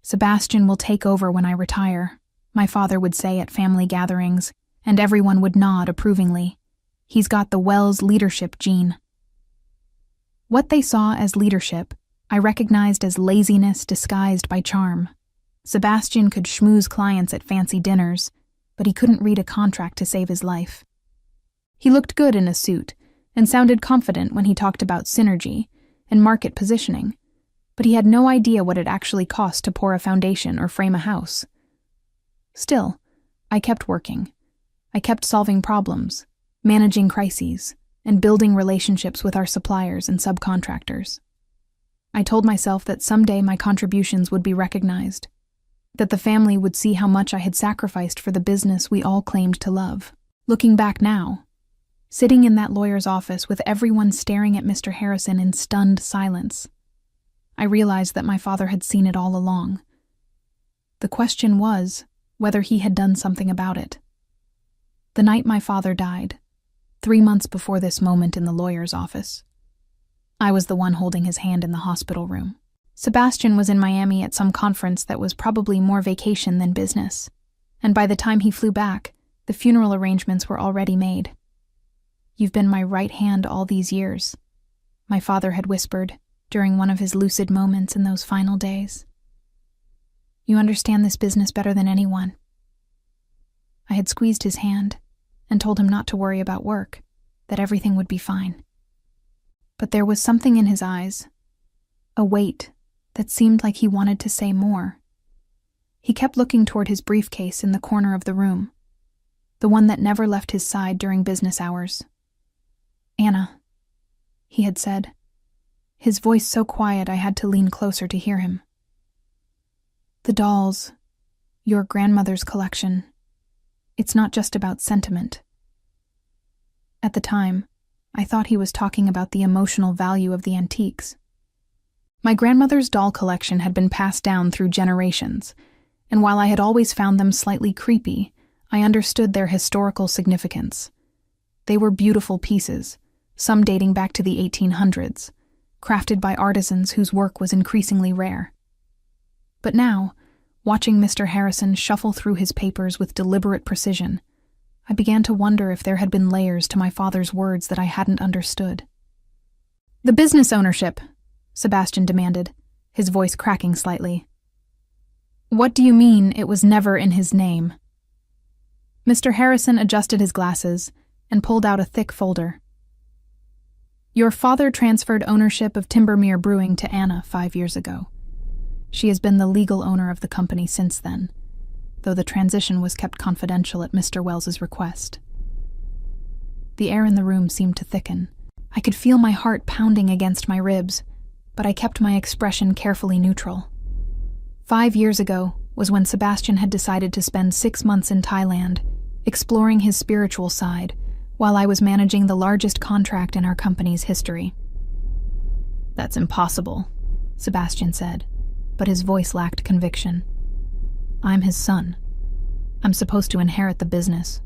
"Sebastian will take over when I retire," my father would say at family gatherings, and everyone would nod approvingly. "He's got the Wells leadership gene." What they saw as leadership, I recognized as laziness disguised by charm. Sebastian could schmooze clients at fancy dinners, but he couldn't read a contract to save his life. He looked good in a suit and sounded confident when he talked about synergy and market positioning, but he had no idea what it actually cost to pour a foundation or frame a house. Still, I kept working. I kept solving problems, managing crises, and building relationships with our suppliers and subcontractors. I told myself that someday my contributions would be recognized, that the family would see how much I had sacrificed for the business we all claimed to love. Looking back now, sitting in that lawyer's office with everyone staring at Mr. Harrison in stunned silence, I realized that my father had seen it all along. The question was whether he had done something about it. The night my father died, 3 months before this moment in the lawyer's office, I was the one holding his hand in the hospital room. Sebastian was in Miami at some conference that was probably more vacation than business, and by the time he flew back, the funeral arrangements were already made. "You've been my right hand all these years," my father had whispered during one of his lucid moments in those final days. "You understand this business better than anyone." I had squeezed his hand and told him not to worry about work, that everything would be fine. But there was something in his eyes, a weight that seemed like he wanted to say more. He kept looking toward his briefcase in the corner of the room, the one that never left his side during business hours. "Anna," he had said, his voice so quiet I had to lean closer to hear him. "The dolls, your grandmother's collection, it's not just about sentiment." At the time, I thought he was talking about the emotional value of the antiques. My grandmother's doll collection had been passed down through generations, and while I had always found them slightly creepy, I understood their historical significance. They were beautiful pieces, some dating back to the 1800s, crafted by artisans whose work was increasingly rare. But now, watching Mr. Harrison shuffle through his papers with deliberate precision, I began to wonder if there had been layers to my father's words that I hadn't understood. "The business ownership," Sebastian demanded, his voice cracking slightly. "What do you mean it was never in his name?" Mr. Harrison adjusted his glasses and pulled out a thick folder. "Your father transferred ownership of Timbermere Brewing to Anna 5 years ago. She has been the legal owner of the company since then, though the transition was kept confidential at Mr. Wells's request." The air in the room seemed to thicken. I could feel my heart pounding against my ribs, but I kept my expression carefully neutral. 5 years ago was when Sebastian had decided to spend 6 months in Thailand, exploring his spiritual side, while I was managing the largest contract in our company's history. "That's impossible," Sebastian said, but his voice lacked conviction. "I'm his son. I'm supposed to inherit the business.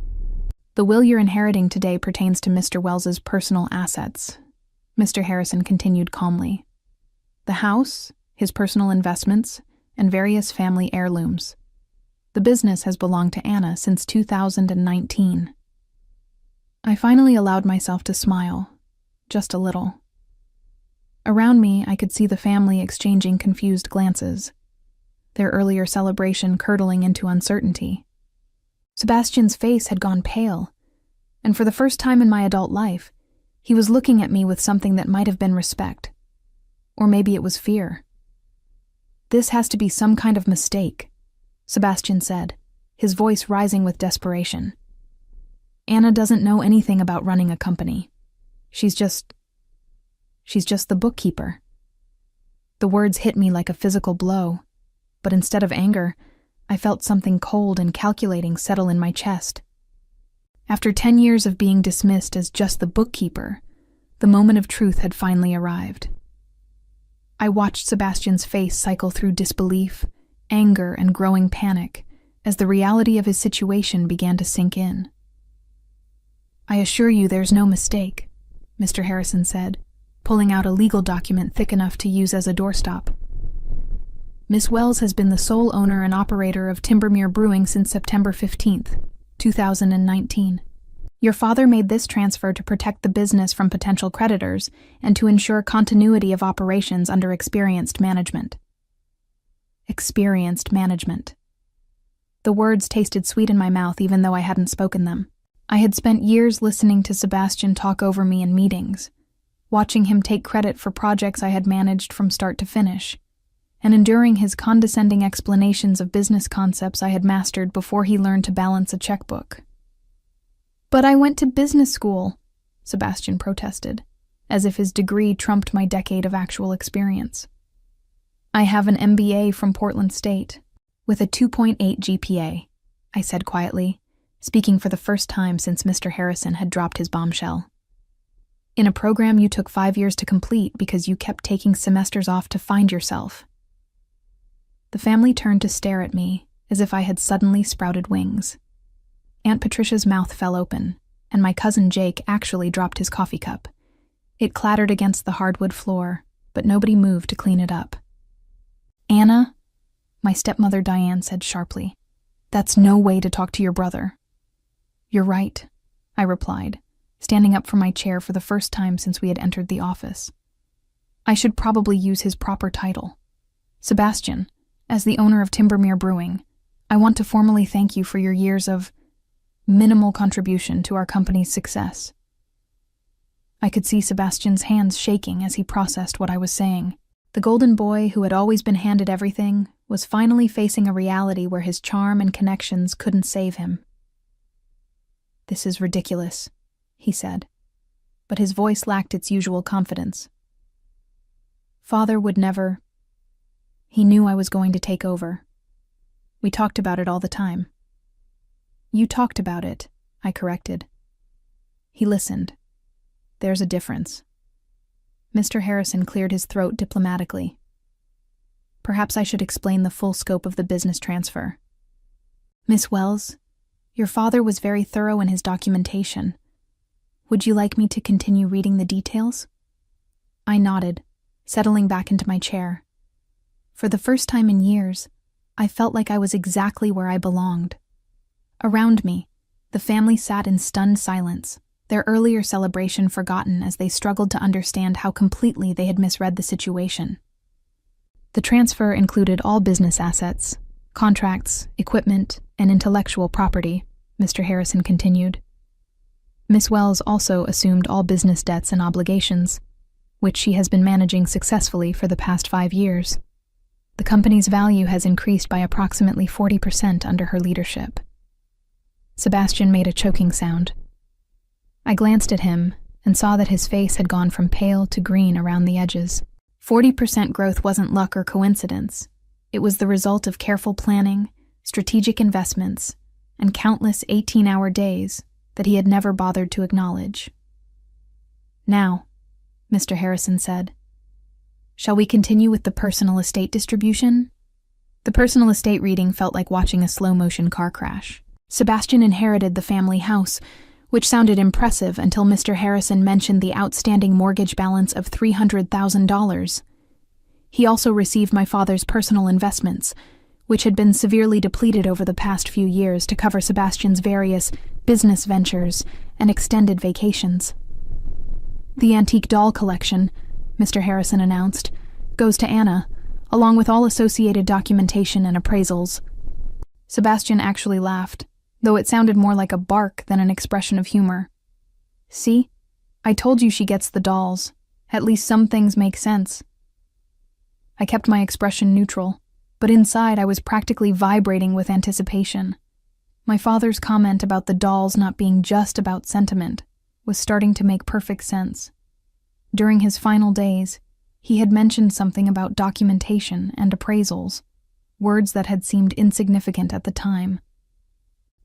The will you're inheriting today pertains to Mr. Wells's personal assets," Mr. Harrison continued calmly. "The house, his personal investments, and various family heirlooms. The business has belonged to Anna since 2019. I finally allowed myself to smile, just a little. Around me, I could see the family exchanging confused glances, their earlier celebration curdling into uncertainty. Sebastian's face had gone pale, and for the first time in my adult life, he was looking at me with something that might have been respect. Or maybe it was fear. "This has to be some kind of mistake," Sebastian said, his voice rising with desperation. "Anna doesn't know anything about running a company. She's just the bookkeeper." The words hit me like a physical blow, but instead of anger, I felt something cold and calculating settle in my chest. After 10 years of being dismissed as just the bookkeeper, the moment of truth had finally arrived. I watched Sebastian's face cycle through disbelief, anger, and growing panic as the reality of his situation began to sink in. "I assure you there's no mistake," Mr. Harrison said, pulling out a legal document thick enough to use as a doorstop. "Miss Wells has been the sole owner and operator of Timbermere Brewing since September 15th, 2019. Your father made this transfer to protect the business from potential creditors and to ensure continuity of operations under experienced management." Experienced management. The words tasted sweet in my mouth even though I hadn't spoken them. I had spent years listening to Sebastian talk over me in meetings, watching him take credit for projects I had managed from start to finish, and enduring his condescending explanations of business concepts I had mastered before he learned to balance a checkbook. "But I went to business school," Sebastian protested, as if his degree trumped my decade of actual experience. "I have an MBA from Portland State, with a 2.8 GPA, I said quietly, speaking for the first time since Mr. Harrison had dropped his bombshell. "In a program you took 5 years to complete because you kept taking semesters off to find yourself." The family turned to stare at me, as if I had suddenly sprouted wings. Aunt Patricia's mouth fell open, and my cousin Jake actually dropped his coffee cup. It clattered against the hardwood floor, but nobody moved to clean it up. "Anna," my stepmother Diane said sharply, "that's no way to talk to your brother." "You're right," I replied, standing up from my chair for the first time since we had entered the office. "I should probably use his proper title. Sebastian, as the owner of Timbermere Brewing, I want to formally thank you for your years of minimal contribution to our company's success." I could see Sebastian's hands shaking as he processed what I was saying. The golden boy who had always been handed everything was finally facing a reality where his charm and connections couldn't save him. "This is ridiculous," he said, but his voice lacked its usual confidence. "Father would never. He knew I was going to take over. We talked about it all the time." "You talked about it," I corrected. He listened, There's a difference. Mr. Harrison cleared his throat diplomatically. Perhaps I should explain the full scope of the business transfer. Miss Wells, your father was very thorough in his documentation. Would you like me to continue reading the details? I nodded, settling back into my chair. For the first time in years, I felt like I was exactly where I belonged. Around me, the family sat in stunned silence, their earlier celebration forgotten as they struggled to understand how completely they had misread the situation. The transfer included all business assets, contracts, equipment, and intellectual property, Mr. Harrison continued. Miss Wells also assumed all business debts and obligations, which she has been managing successfully for the past 5 years. The company's value has increased by approximately 40% under her leadership. Sebastian made a choking sound. I glanced at him and saw that his face had gone from pale to green around the edges. 40% growth wasn't luck or coincidence. It was the result of careful planning, strategic investments, and countless 18-hour days that he had never bothered to acknowledge. Now, Mr. Harrison said, shall we continue with the personal estate distribution? The personal estate reading felt like watching a slow-motion car crash. Sebastian inherited the family house, which sounded impressive until Mr. Harrison mentioned the outstanding mortgage balance of $300,000. He also received my father's personal investments, which had been severely depleted over the past few years to cover Sebastian's various business ventures and extended vacations. The antique doll collection, Mr. Harrison announced, goes to Anna, along with all associated documentation and appraisals. Sebastian actually laughed, though it sounded more like a bark than an expression of humor. See? I told you she gets the dolls. At least some things make sense. I kept my expression neutral, but inside I was practically vibrating with anticipation. My father's comment about the dolls not being just about sentiment was starting to make perfect sense. During his final days, he had mentioned something about documentation and appraisals, words that had seemed insignificant at the time.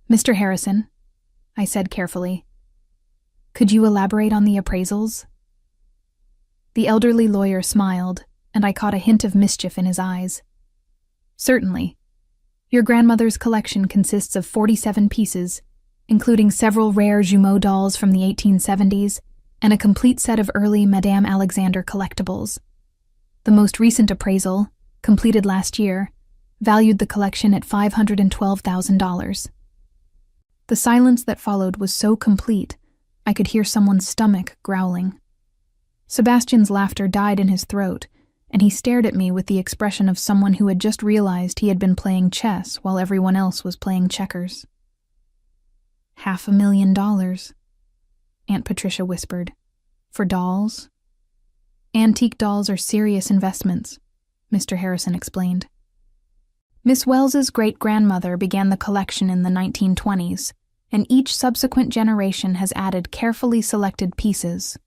Mr. Harrison, I said carefully, could you elaborate on the appraisals? The elderly lawyer smiled, and I caught a hint of mischief in his eyes. Certainly. Your grandmother's collection consists of 47 pieces, including several rare Jumeau dolls from the 1870s and a complete set of early Madame Alexander collectibles. The most recent appraisal, completed last year, valued the collection at $512,000. The silence that followed was so complete, I could hear someone's stomach growling. Sebastian's laughter died in his throat, and he stared at me with the expression of someone who had just realized he had been playing chess while everyone else was playing checkers. $500,000, Aunt Patricia whispered. For dolls? Antique dolls are serious investments, Mr. Harrison explained. Miss Wells's great-grandmother began the collection in the 1920s, and each subsequent generation has added carefully selected pieces.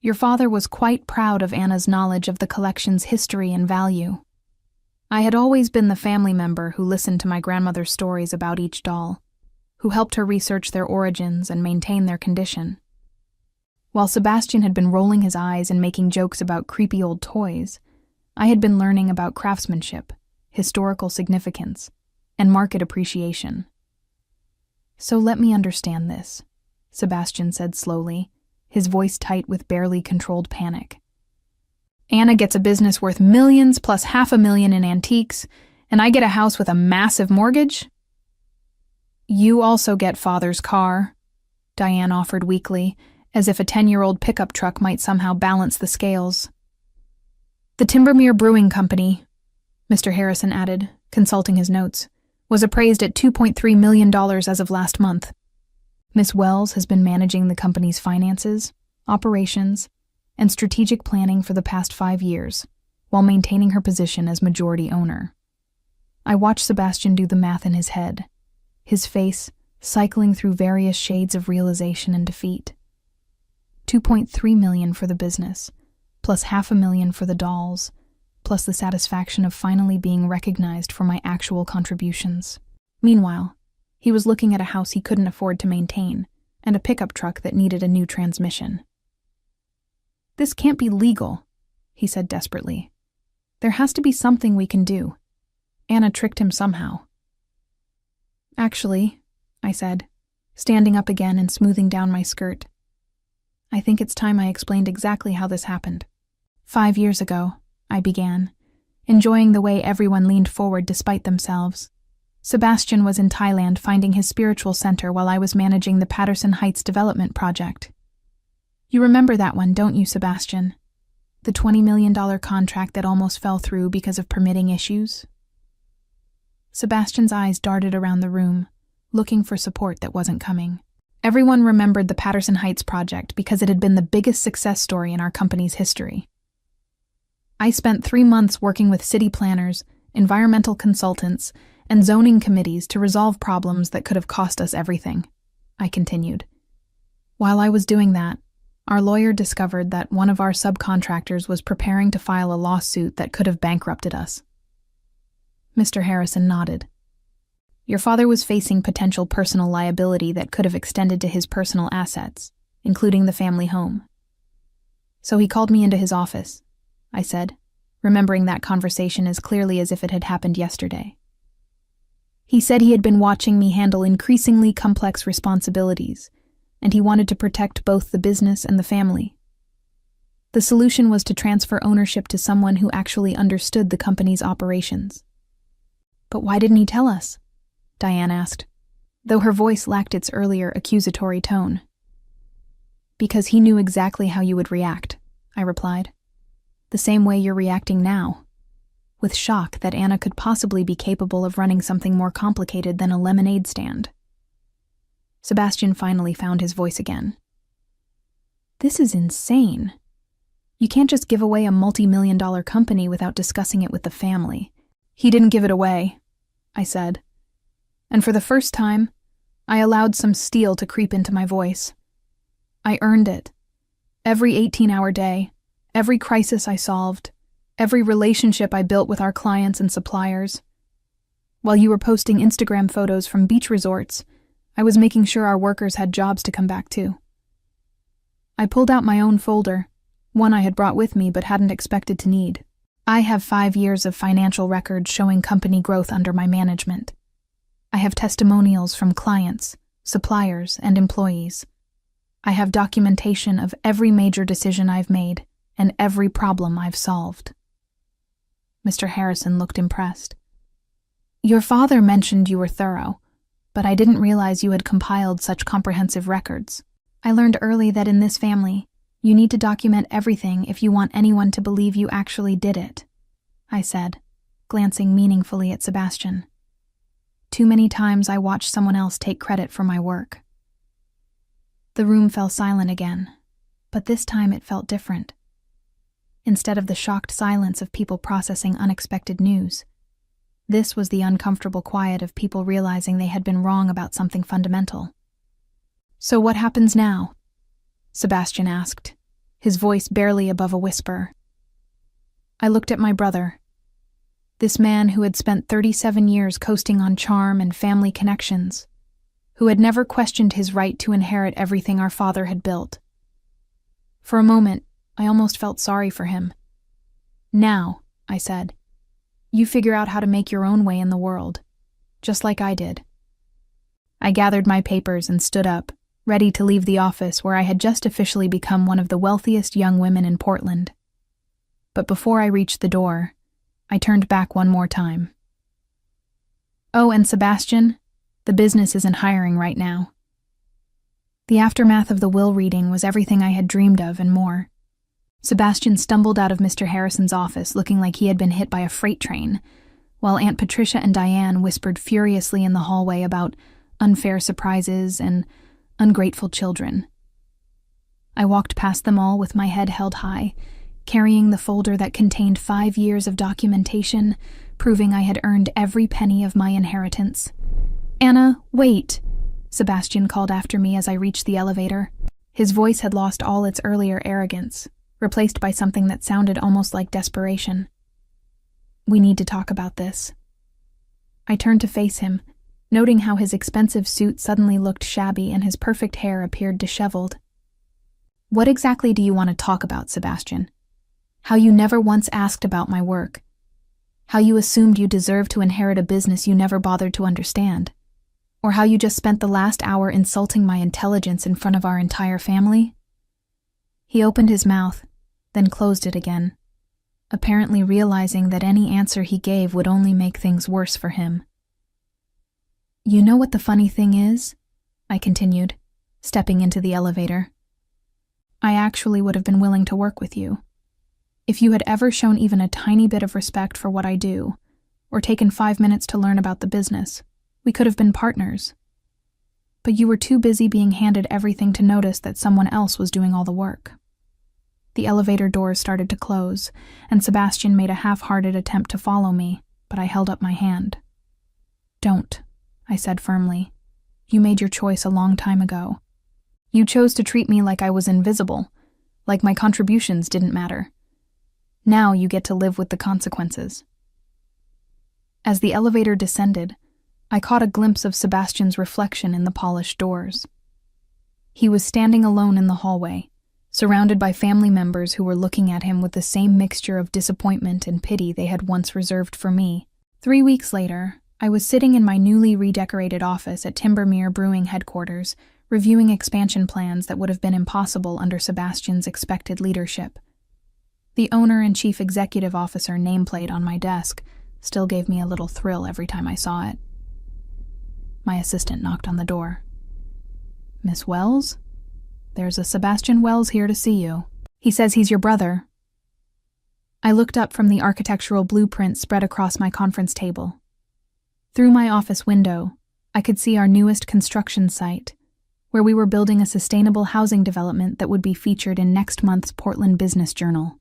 Your father was quite proud of Anna's knowledge of the collection's history and value. I had always been the family member who listened to my grandmother's stories about each doll, who helped her research their origins and maintain their condition. While Sebastian had been rolling his eyes and making jokes about creepy old toys, I had been learning about craftsmanship, historical significance, and market appreciation. So let me understand this, Sebastian said slowly, his voice tight with barely controlled panic. Anna gets a business worth millions plus $500,000 in antiques, and I get a house with a massive mortgage? You also get father's car, Diane offered weakly, as if a 10-year-old pickup truck might somehow balance the scales. The Timbermere Brewing Company, Mr. Harrison added, consulting his notes, was appraised at $2.3 million as of last month. Miss Wells has been managing the company's finances, operations, and strategic planning for the past 5 years, while maintaining her position as majority owner. I watched Sebastian do the math in his head, his face cycling through various shades of realization and defeat. $2.3 million for the business, plus $500,000 for the dolls, plus the satisfaction of finally being recognized for my actual contributions. Meanwhile, he was looking at a house he couldn't afford to maintain, and a pickup truck that needed a new transmission. "This can't be legal," he said desperately. "There has to be something we can do. Anna tricked him somehow." "Actually," I said, standing up again and smoothing down my skirt, "I think it's time I explained exactly how this happened. 5 years ago," I began, enjoying the way everyone leaned forward despite themselves. "Sebastian was in Thailand finding his spiritual center while I was managing the Patterson Heights development project. You remember that one, don't you, Sebastian? The $20 million contract that almost fell through because of permitting issues?" Sebastian's eyes darted around the room, looking for support that wasn't coming. Everyone remembered the Patterson Heights project because it had been the biggest success story in our company's history. "I spent 3 months working with city planners, environmental consultants, and zoning committees to resolve problems that could have cost us everything," I continued. "While I was doing that, our lawyer discovered that one of our subcontractors was preparing to file a lawsuit that could have bankrupted us." Mr. Harrison nodded. "Your father was facing potential personal liability that could have extended to his personal assets, including the family home. So he called me into his office," I said, remembering that conversation as clearly as if it had happened yesterday. "He said he had been watching me handle increasingly complex responsibilities, and he wanted to protect both the business and the family. The solution was to transfer ownership to someone who actually understood the company's operations." "But why didn't he tell us?" Diane asked, though her voice lacked its earlier accusatory tone. "Because he knew exactly how you would react," I replied. "The same way you're reacting now, with shock that Anna could possibly be capable of running something more complicated than a lemonade stand." Sebastian finally found his voice again. "This is insane. You can't just give away a multi-million-dollar company without discussing it with the family." "He didn't give it away," I said. And for the first time, I allowed some steel to creep into my voice. "I earned it. Every 18-hour day, every crisis I solved, every relationship I built with our clients and suppliers. While you were posting Instagram photos from beach resorts, I was making sure our workers had jobs to come back to." I pulled out my own folder, one I had brought with me but hadn't expected to need. I have 5 years of financial records showing company growth under my management. I have testimonials from clients, suppliers, and employees. I have documentation of every major decision I've made and every problem I've solved. Mr. Harrison looked impressed. "Your father mentioned you were thorough, but I didn't realize you had compiled such comprehensive records. I learned early that in this family, you need to document everything if you want anyone to believe you actually did it," I said, glancing meaningfully at Sebastian. "Too many times I watched someone else take credit for my work." The room fell silent again, but this time it felt different. Instead of the shocked silence of people processing unexpected news, this was the uncomfortable quiet of people realizing they had been wrong about something fundamental. "So what happens now?" Sebastian asked, his voice barely above a whisper. I looked at my brother. This man who had spent 37 years coasting on charm and family connections, who had never questioned his right to inherit everything our father had built. For a moment, I almost felt sorry for him. "Now," I said, "you figure out how to make your own way in the world, just like I did." I gathered my papers and stood up, ready to leave the office where I had just officially become one of the wealthiest young women in Portland. But before I reached the door, I turned back one more time. "Oh, and Sebastian, the business isn't hiring right now." The aftermath of the will reading was everything I had dreamed of and more. Sebastian stumbled out of Mr. Harrison's office looking like he had been hit by a freight train, while Aunt Patricia and Diane whispered furiously in the hallway about unfair surprises and ungrateful children. I walked past them all with my head held high, carrying the folder that contained 5 years of documentation, proving I had earned every penny of my inheritance. "Anna, wait!" Sebastian called after me as I reached the elevator. His voice had lost all its earlier arrogance, replaced by something that sounded almost like desperation. "We need to talk about this." I turned to face him, noting how his expensive suit suddenly looked shabby and his perfect hair appeared disheveled. What exactly do you want to talk about, Sebastian? How you never once asked about my work. How you assumed you deserved to inherit a business you never bothered to understand. Or how you just spent the last hour insulting my intelligence in front of our entire family? He opened his mouth, then closed it again, apparently realizing that any answer he gave would only make things worse for him. You know what the funny thing is? I continued, stepping into the elevator. I actually would have been willing to work with you. If you had ever shown even a tiny bit of respect for what I do, or taken 5 minutes to learn about the business, we could have been partners. But you were too busy being handed everything to notice that someone else was doing all the work. The elevator doors started to close, and Sebastian made a half-hearted attempt to follow me, but I held up my hand. Don't, I said firmly. You made your choice a long time ago. You chose to treat me like I was invisible, like my contributions didn't matter. Now you get to live with the consequences. As the elevator descended, I caught a glimpse of Sebastian's reflection in the polished doors. He was standing alone in the hallway, surrounded by family members who were looking at him with the same mixture of disappointment and pity they had once reserved for me. 3 weeks later, I was sitting in my newly redecorated office at Timbermere Brewing headquarters, reviewing expansion plans that would have been impossible under Sebastian's expected leadership. The owner and chief executive officer nameplate on my desk still gave me a little thrill every time I saw it. My assistant knocked on the door. Miss Wells? There's a Sebastian Wells here to see you. He says he's your brother. I looked up from the architectural blueprint spread across my conference table. Through my office window, I could see our newest construction site, where we were building a sustainable housing development that would be featured in next month's Portland Business Journal.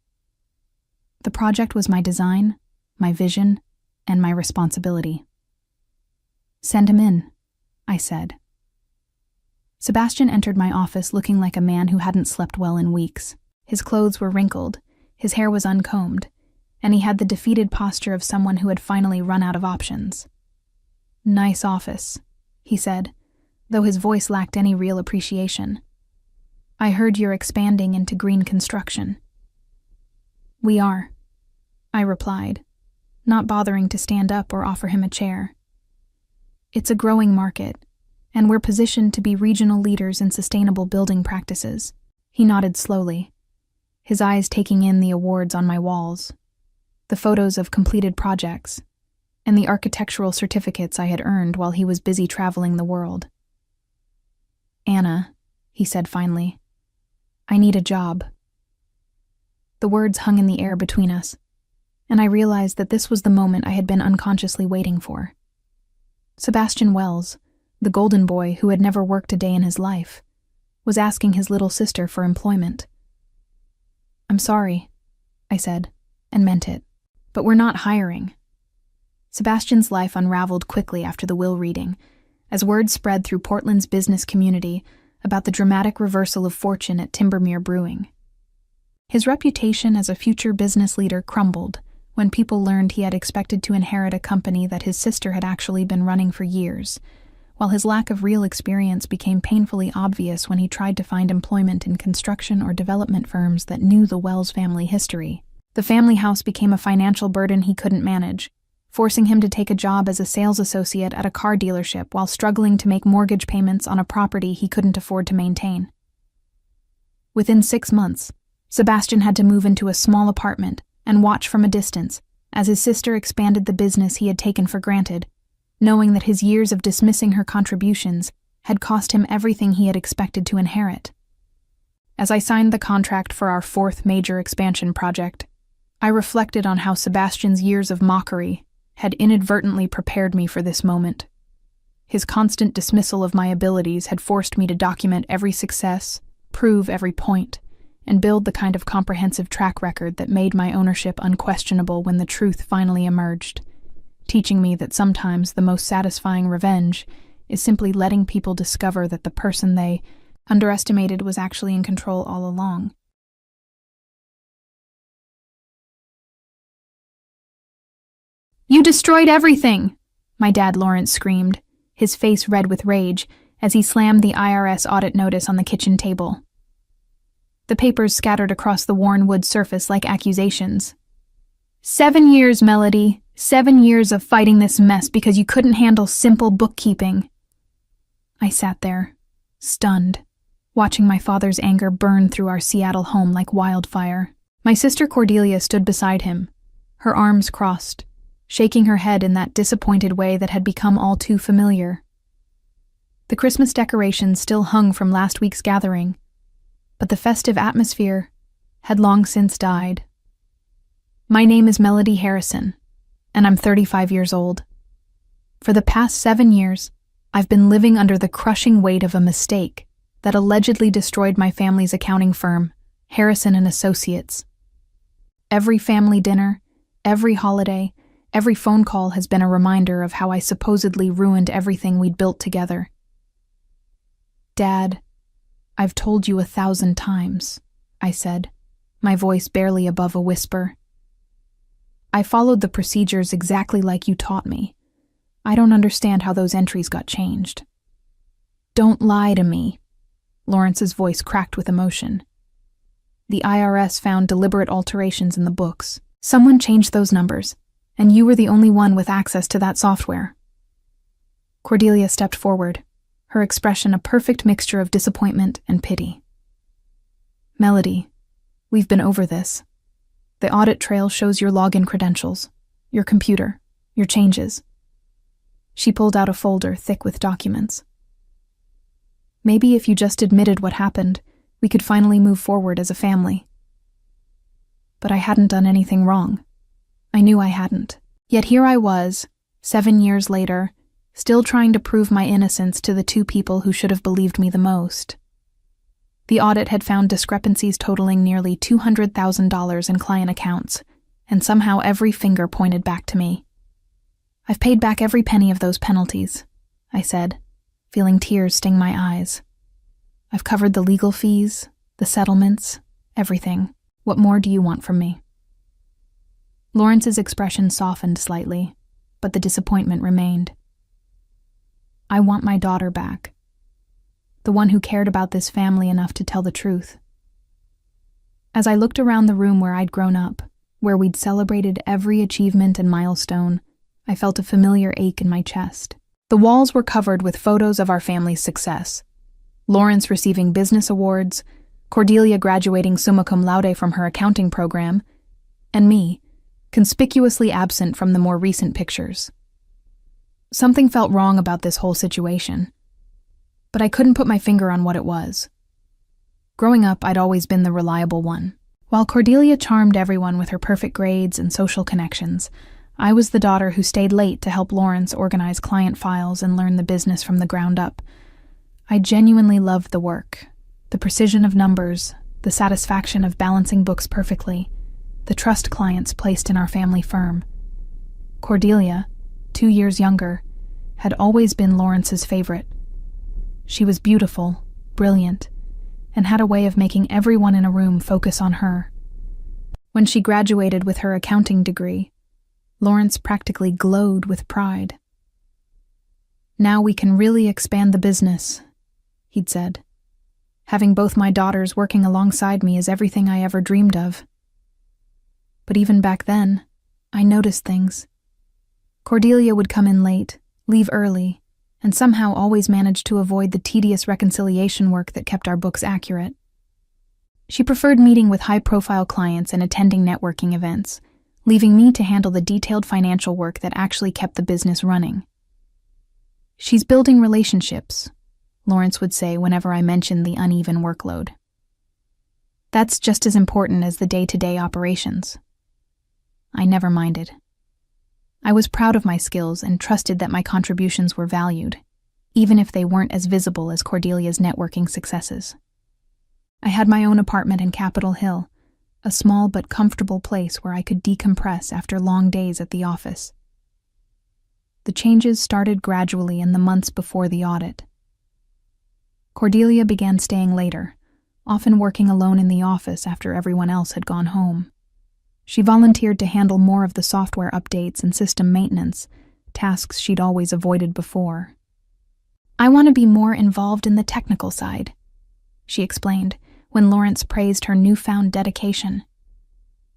The project was my design, my vision, and my responsibility. Send him in, I said. Sebastian entered my office looking like a man who hadn't slept well in weeks. His clothes were wrinkled, his hair was uncombed, and he had the defeated posture of someone who had finally run out of options. Nice office, he said, though his voice lacked any real appreciation. I heard you're expanding into green construction. We are, I replied, not bothering to stand up or offer him a chair. It's a growing market, and we're positioned to be regional leaders in sustainable building practices. He nodded slowly, his eyes taking in the awards on my walls, the photos of completed projects, and the architectural certificates I had earned while he was busy traveling the world. Anna, he said finally, I need a job. The words hung in the air between us, and I realized that this was the moment I had been unconsciously waiting for. Sebastian Wells, the golden boy who had never worked a day in his life, was asking his little sister for employment. I'm sorry, I said, and meant it, but we're not hiring. Sebastian's life unraveled quickly after the will reading, as word spread through Portland's business community about the dramatic reversal of fortune at Timbermere Brewing. His reputation as a future business leader crumbled when people learned he had expected to inherit a company that his sister had actually been running for years, while his lack of real experience became painfully obvious when he tried to find employment in construction or development firms that knew the Wells family history. The family house became a financial burden he couldn't manage, forcing him to take a job as a sales associate at a car dealership while struggling to make mortgage payments on a property he couldn't afford to maintain. Within 6 months, Sebastian had to move into a small apartment and watch from a distance as his sister expanded the business he had taken for granted, knowing that his years of dismissing her contributions had cost him everything he had expected to inherit. As I signed the contract for our 4th major expansion project, I reflected on how Sebastian's years of mockery had inadvertently prepared me for this moment. His constant dismissal of my abilities had forced me to document every success, prove every point, and build the kind of comprehensive track record that made my ownership unquestionable when the truth finally emerged, teaching me that sometimes the most satisfying revenge is simply letting people discover that the person they underestimated was actually in control all along. You destroyed everything! My dad Lawrence screamed, his face red with rage, as he slammed the IRS audit notice on the kitchen table. The papers scattered across the worn wood surface like accusations. 7 years, Melody. 7 years of fighting this mess because you couldn't handle simple bookkeeping. I sat there, stunned, watching my father's anger burn through our Seattle home like wildfire. My sister Cordelia stood beside him, her arms crossed, shaking her head in that disappointed way that had become all too familiar. The Christmas decorations still hung from last week's gathering, but the festive atmosphere had long since died. My name is Melody Harrison, and I'm 35 years old. For the past 7 years, I've been living under the crushing weight of a mistake that allegedly destroyed my family's accounting firm, Harrison & Associates. Every family dinner, every holiday, every phone call has been a reminder of how I supposedly ruined everything we'd built together. Dad, I've told you 1,000 times, I said, my voice barely above a whisper. I followed the procedures exactly like you taught me. I don't understand how those entries got changed. Don't lie to me. Lawrence's voice cracked with emotion. The IRS found deliberate alterations in the books. Someone changed those numbers, and you were the only one with access to that software. Cordelia stepped forward, her expression a perfect mixture of disappointment and pity. Melody, we've been over this. The audit trail shows your login credentials, your computer, your changes. She pulled out a folder thick with documents. Maybe if you just admitted what happened, we could finally move forward as a family. But I hadn't done anything wrong. I knew I hadn't. Yet here I was, 7 years later, still trying to prove my innocence to the two people who should have believed me the most. The audit had found discrepancies totaling nearly $200,000 in client accounts, and somehow every finger pointed back to me. I've paid back every penny of those penalties, I said, feeling tears sting my eyes. I've covered the legal fees, the settlements, everything. What more do you want from me? Lawrence's expression softened slightly, but the disappointment remained. I want my daughter back. The one who cared about this family enough to tell the truth. As I looked around the room where I'd grown up, where we'd celebrated every achievement and milestone, I felt a familiar ache in my chest. The walls were covered with photos of our family's success. Lawrence receiving business awards, Cordelia graduating summa cum laude from her accounting program, and me, conspicuously absent from the more recent pictures. Something felt wrong about this whole situation, but I couldn't put my finger on what it was. Growing up, I'd always been the reliable one. While Cordelia charmed everyone with her perfect grades and social connections, I was the daughter who stayed late to help Lawrence organize client files and learn the business from the ground up. I genuinely loved the work, the precision of numbers, the satisfaction of balancing books perfectly, the trust clients placed in our family firm. Cordelia, 2 years younger, had always been Lawrence's favorite. She was beautiful, brilliant, and had a way of making everyone in a room focus on her. When she graduated with her accounting degree, Lawrence practically glowed with pride. Now we can really expand the business, he'd said. Having both my daughters working alongside me is everything I ever dreamed of. But even back then, I noticed things. Cordelia would come in late, leave early, and somehow always managed to avoid the tedious reconciliation work that kept our books accurate. She preferred meeting with high-profile clients and attending networking events, leaving me to handle the detailed financial work that actually kept the business running. She's building relationships, Lawrence would say whenever I mentioned the uneven workload. That's just as important as the day-to-day operations. I never minded. I was proud of my skills and trusted that my contributions were valued, even if they weren't as visible as Cordelia's networking successes. I had my own apartment in Capitol Hill, a small but comfortable place where I could decompress after long days at the office. The changes started gradually in the months before the audit. Cordelia began staying later, often working alone in the office after everyone else had gone home. She volunteered to handle more of the software updates and system maintenance, tasks she'd always avoided before. "I want to be more involved in the technical side," she explained, when Lawrence praised her newfound dedication.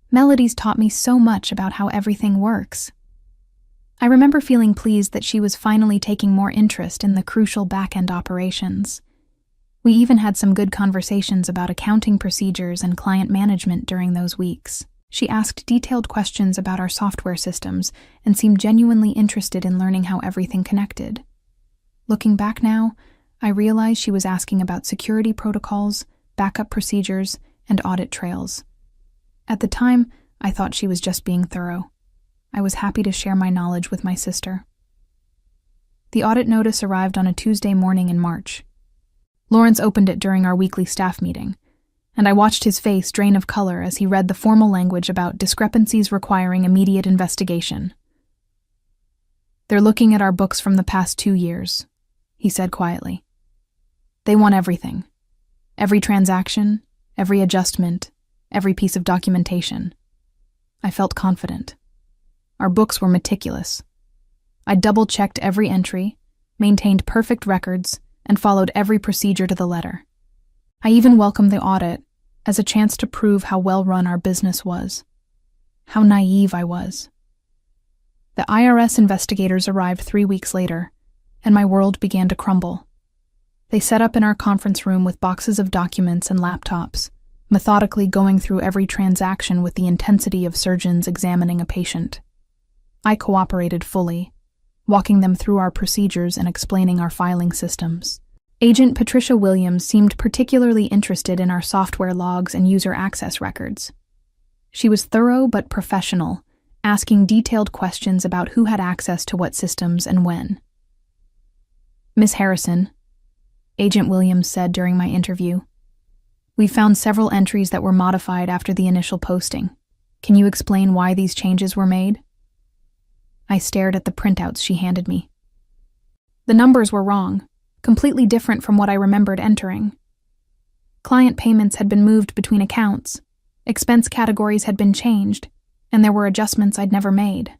Melody's taught me so much about how everything works. I remember feeling pleased that she was finally taking more interest in the crucial back-end operations. We even had some good conversations about accounting procedures and client management during those weeks. She asked detailed questions about our software systems and seemed genuinely interested in learning how everything connected. Looking back now, I realized she was asking about security protocols, backup procedures, and audit trails. At the time, I thought she was just being thorough. I was happy to share my knowledge with my sister. The audit notice arrived on a Tuesday morning in March. Lawrence opened it during our weekly staff meeting, and I watched his face drain of color as he read the formal language about discrepancies requiring immediate investigation. "They're looking at our books from the past 2 years," he said quietly. "They want everything. Every transaction, every adjustment, every piece of documentation." I felt confident. Our books were meticulous. I double-checked every entry, maintained perfect records, and followed every procedure to the letter. I even welcomed the audit as a chance to prove how well-run our business was. How naive I was. The IRS investigators arrived 3 weeks later, and my world began to crumble. They set up in our conference room with boxes of documents and laptops, methodically going through every transaction with the intensity of surgeons examining a patient. I cooperated fully, walking them through our procedures and explaining our filing systems. Agent Patricia Williams seemed particularly interested in our software logs and user access records. She was thorough but professional, asking detailed questions about who had access to what systems and when. "Miss Harrison," Agent Williams said during my interview, "we found several entries that were modified after the initial posting. Can you explain why these changes were made?" I stared at the printouts she handed me. The numbers were wrong, completely different from what I remembered entering. Client payments had been moved between accounts, expense categories had been changed, and there were adjustments I'd never made.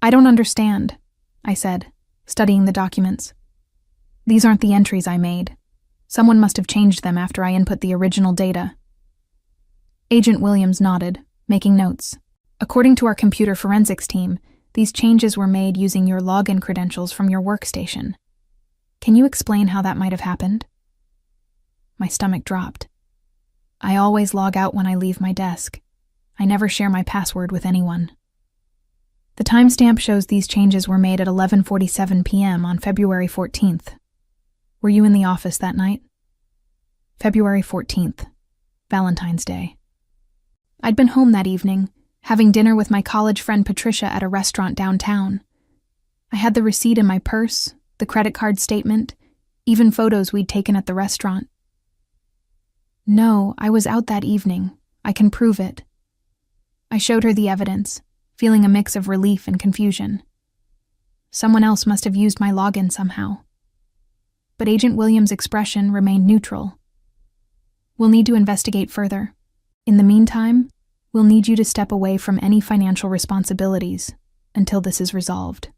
"I don't understand," I said, studying the documents. "These aren't the entries I made. Someone must have changed them after I input the original data." Agent Williams nodded, making notes. "According to our computer forensics team, these changes were made using your login credentials from your workstation. Can you explain how that might have happened?" My stomach dropped. I always log out when I leave my desk. I never share my password with anyone. The timestamp shows these changes were made at 11:47 p.m. on February 14th. Were you in the office that night? February 14th, Valentine's Day. I'd been home that evening, having dinner with my college friend Patricia at a restaurant downtown. I had the receipt in my purse, the credit card statement, even photos we'd taken at the restaurant. No, I was out that evening. I can prove it. I showed her the evidence, feeling a mix of relief and confusion. Someone else must have used my login somehow. But Agent Williams' expression remained neutral. "We'll need to investigate further. In the meantime, we'll need you to step away from any financial responsibilities until this is resolved."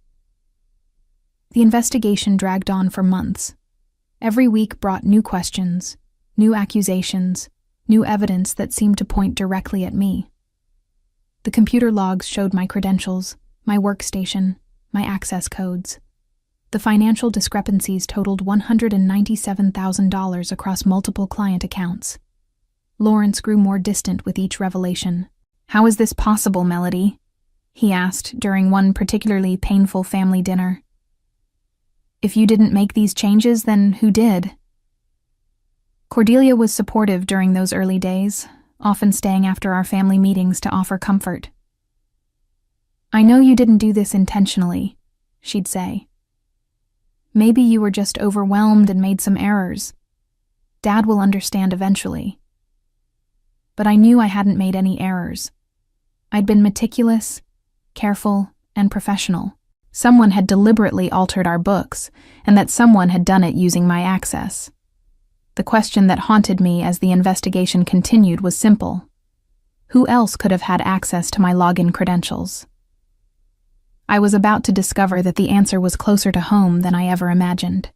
The investigation dragged on for months. Every week brought new questions, new accusations, new evidence that seemed to point directly at me. The computer logs showed my credentials, my workstation, my access codes. The financial discrepancies totaled $197,000 across multiple client accounts. Lawrence grew more distant with each revelation. "How is this possible, Melody?" he asked during one particularly painful family dinner. "If you didn't make these changes, then who did?" Cordelia was supportive during those early days, often staying after our family meetings to offer comfort. "I know you didn't do this intentionally," she'd say. "Maybe you were just overwhelmed and made some errors. Dad will understand eventually." But I knew I hadn't made any errors. I'd been meticulous, careful, and professional. Someone had deliberately altered our books, and that someone had done it using my access. The question that haunted me as the investigation continued was simple. Who else could have had access to my login credentials? I was about to discover that the answer was closer to home than I ever imagined.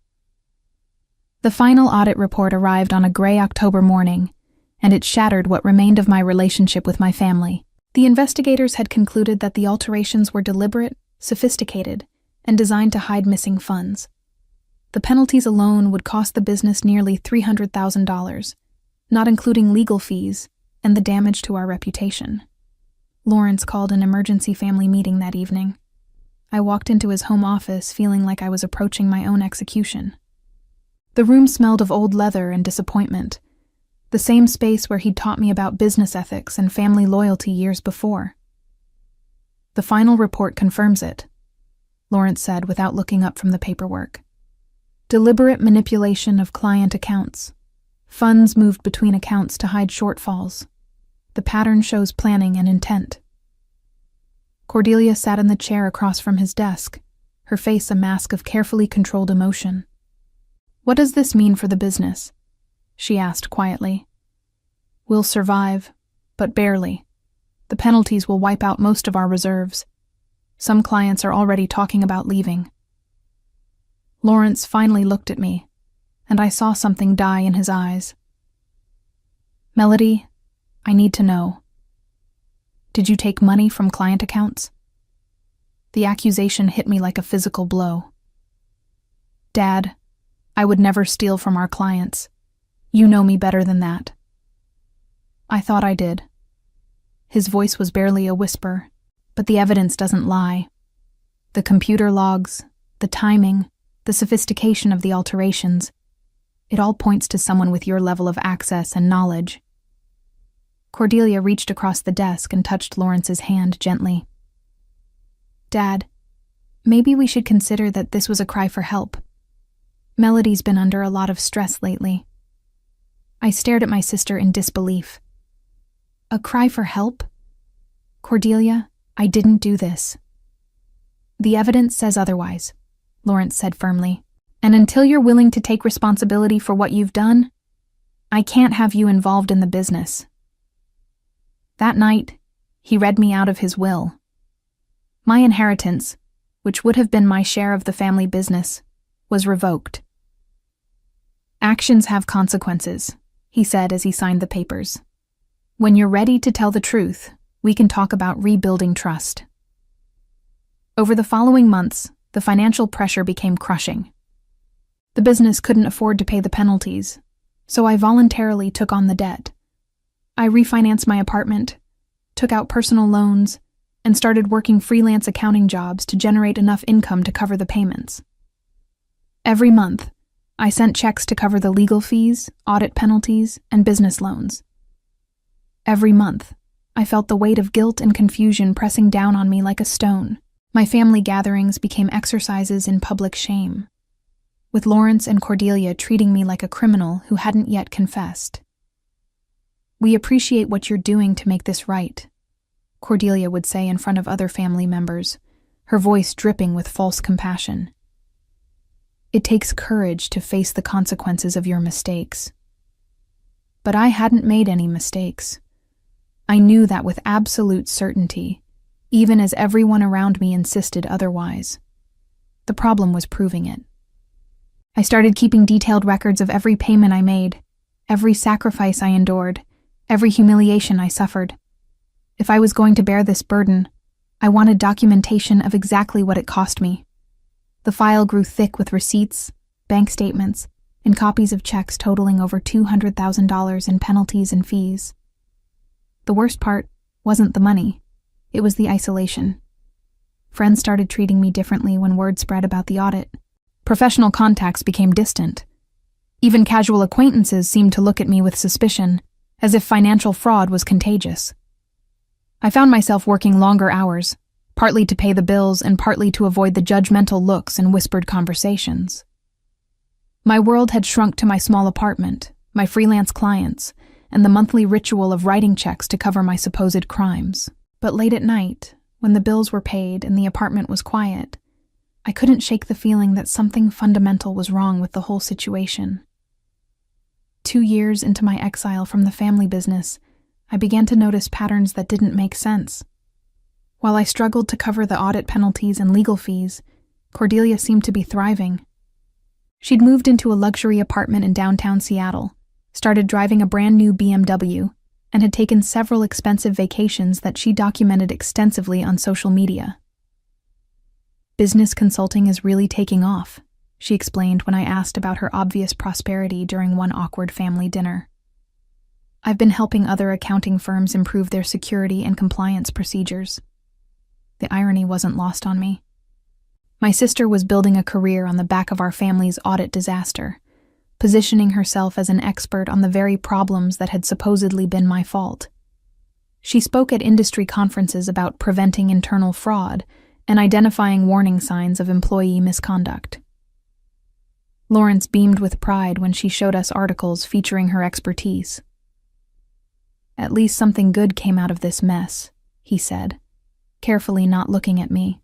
The final audit report arrived on a gray October morning, and it shattered what remained of my relationship with my family. The investigators had concluded that the alterations were deliberate, sophisticated, and designed to hide missing funds. The penalties alone would cost the business nearly $300,000, not including legal fees and the damage to our reputation. Lawrence called an emergency family meeting that evening. I walked into his home office feeling like I was approaching my own execution. The room smelled of old leather and disappointment, the same space where he'd taught me about business ethics and family loyalty years before. "The final report confirms it," Lawrence said without looking up from the paperwork. "Deliberate manipulation of client accounts. Funds moved between accounts to hide shortfalls. The pattern shows planning and intent." Cordelia sat in the chair across from his desk, her face a mask of carefully controlled emotion. "What does this mean for the business?" she asked quietly. "We'll survive, but barely. The penalties will wipe out most of our reserves. Some clients are already talking about leaving." Lawrence finally looked at me, and I saw something die in his eyes. "Melody, I need to know. Did you take money from client accounts?" The accusation hit me like a physical blow. "Dad, I would never steal from our clients. You know me better than that." "I thought I did." His voice was barely a whisper, but the evidence doesn't lie. The computer logs, the timing, the sophistication of the alterations, it all points to someone with your level of access and knowledge. Cordelia reached across the desk and touched Lawrence's hand gently. "Dad, maybe we should consider that this was a cry for help. Melody's been under a lot of stress lately." I stared at my sister in disbelief. "A cry for help? Cordelia, I didn't do this." "The evidence says otherwise," Lawrence said firmly. "And until you're willing to take responsibility for what you've done, I can't have you involved in the business." That night, he read me out of his will. My inheritance, which would have been my share of the family business, was revoked. "Actions have consequences," he said as he signed the papers. "When you're ready to tell the truth, we can talk about rebuilding trust." Over the following months, the financial pressure became crushing. The business couldn't afford to pay the penalties, so I voluntarily took on the debt. I refinanced my apartment, took out personal loans, and started working freelance accounting jobs to generate enough income to cover the payments. Every month, I sent checks to cover the legal fees, audit penalties, and business loans. Every month, I felt the weight of guilt and confusion pressing down on me like a stone. My family gatherings became exercises in public shame, with Lawrence and Cordelia treating me like a criminal who hadn't yet confessed. "We appreciate what you're doing to make this right," Cordelia would say in front of other family members, her voice dripping with false compassion. "It takes courage to face the consequences of your mistakes." But I hadn't made any mistakes. I knew that with absolute certainty, even as everyone around me insisted otherwise. The problem was proving it. I started keeping detailed records of every payment I made, every sacrifice I endured, every humiliation I suffered. If I was going to bear this burden, I wanted documentation of exactly what it cost me. The file grew thick with receipts, bank statements, and copies of checks totaling over $200,000 in penalties and fees. The worst part wasn't the money, it was the isolation. Friends started treating me differently when word spread about the audit. Professional contacts became distant. Even casual acquaintances seemed to look at me with suspicion, as if financial fraud was contagious. I found myself working longer hours, partly to pay the bills and partly to avoid the judgmental looks and whispered conversations. My world had shrunk to my small apartment, my freelance clients, and the monthly ritual of writing checks to cover my supposed crimes. But late at night, when the bills were paid and the apartment was quiet, I couldn't shake the feeling that something fundamental was wrong with the whole situation. 2 years into my exile from the family business, I began to notice patterns that didn't make sense. While I struggled to cover the audit penalties and legal fees, Cordelia seemed to be thriving. She'd moved into a luxury apartment in downtown Seattle, started driving a brand new BMW, and had taken several expensive vacations that she documented extensively on social media. "Business consulting is really taking off," she explained when I asked about her obvious prosperity during one awkward family dinner. "I've been helping other accounting firms improve their security and compliance procedures." The irony wasn't lost on me. My sister was building a career on the back of our family's audit disaster, positioning herself as an expert on the very problems that had supposedly been my fault. She spoke at industry conferences about preventing internal fraud and identifying warning signs of employee misconduct. Lawrence beamed with pride when she showed us articles featuring her expertise. "At least something good came out of this mess," he said, carefully not looking at me.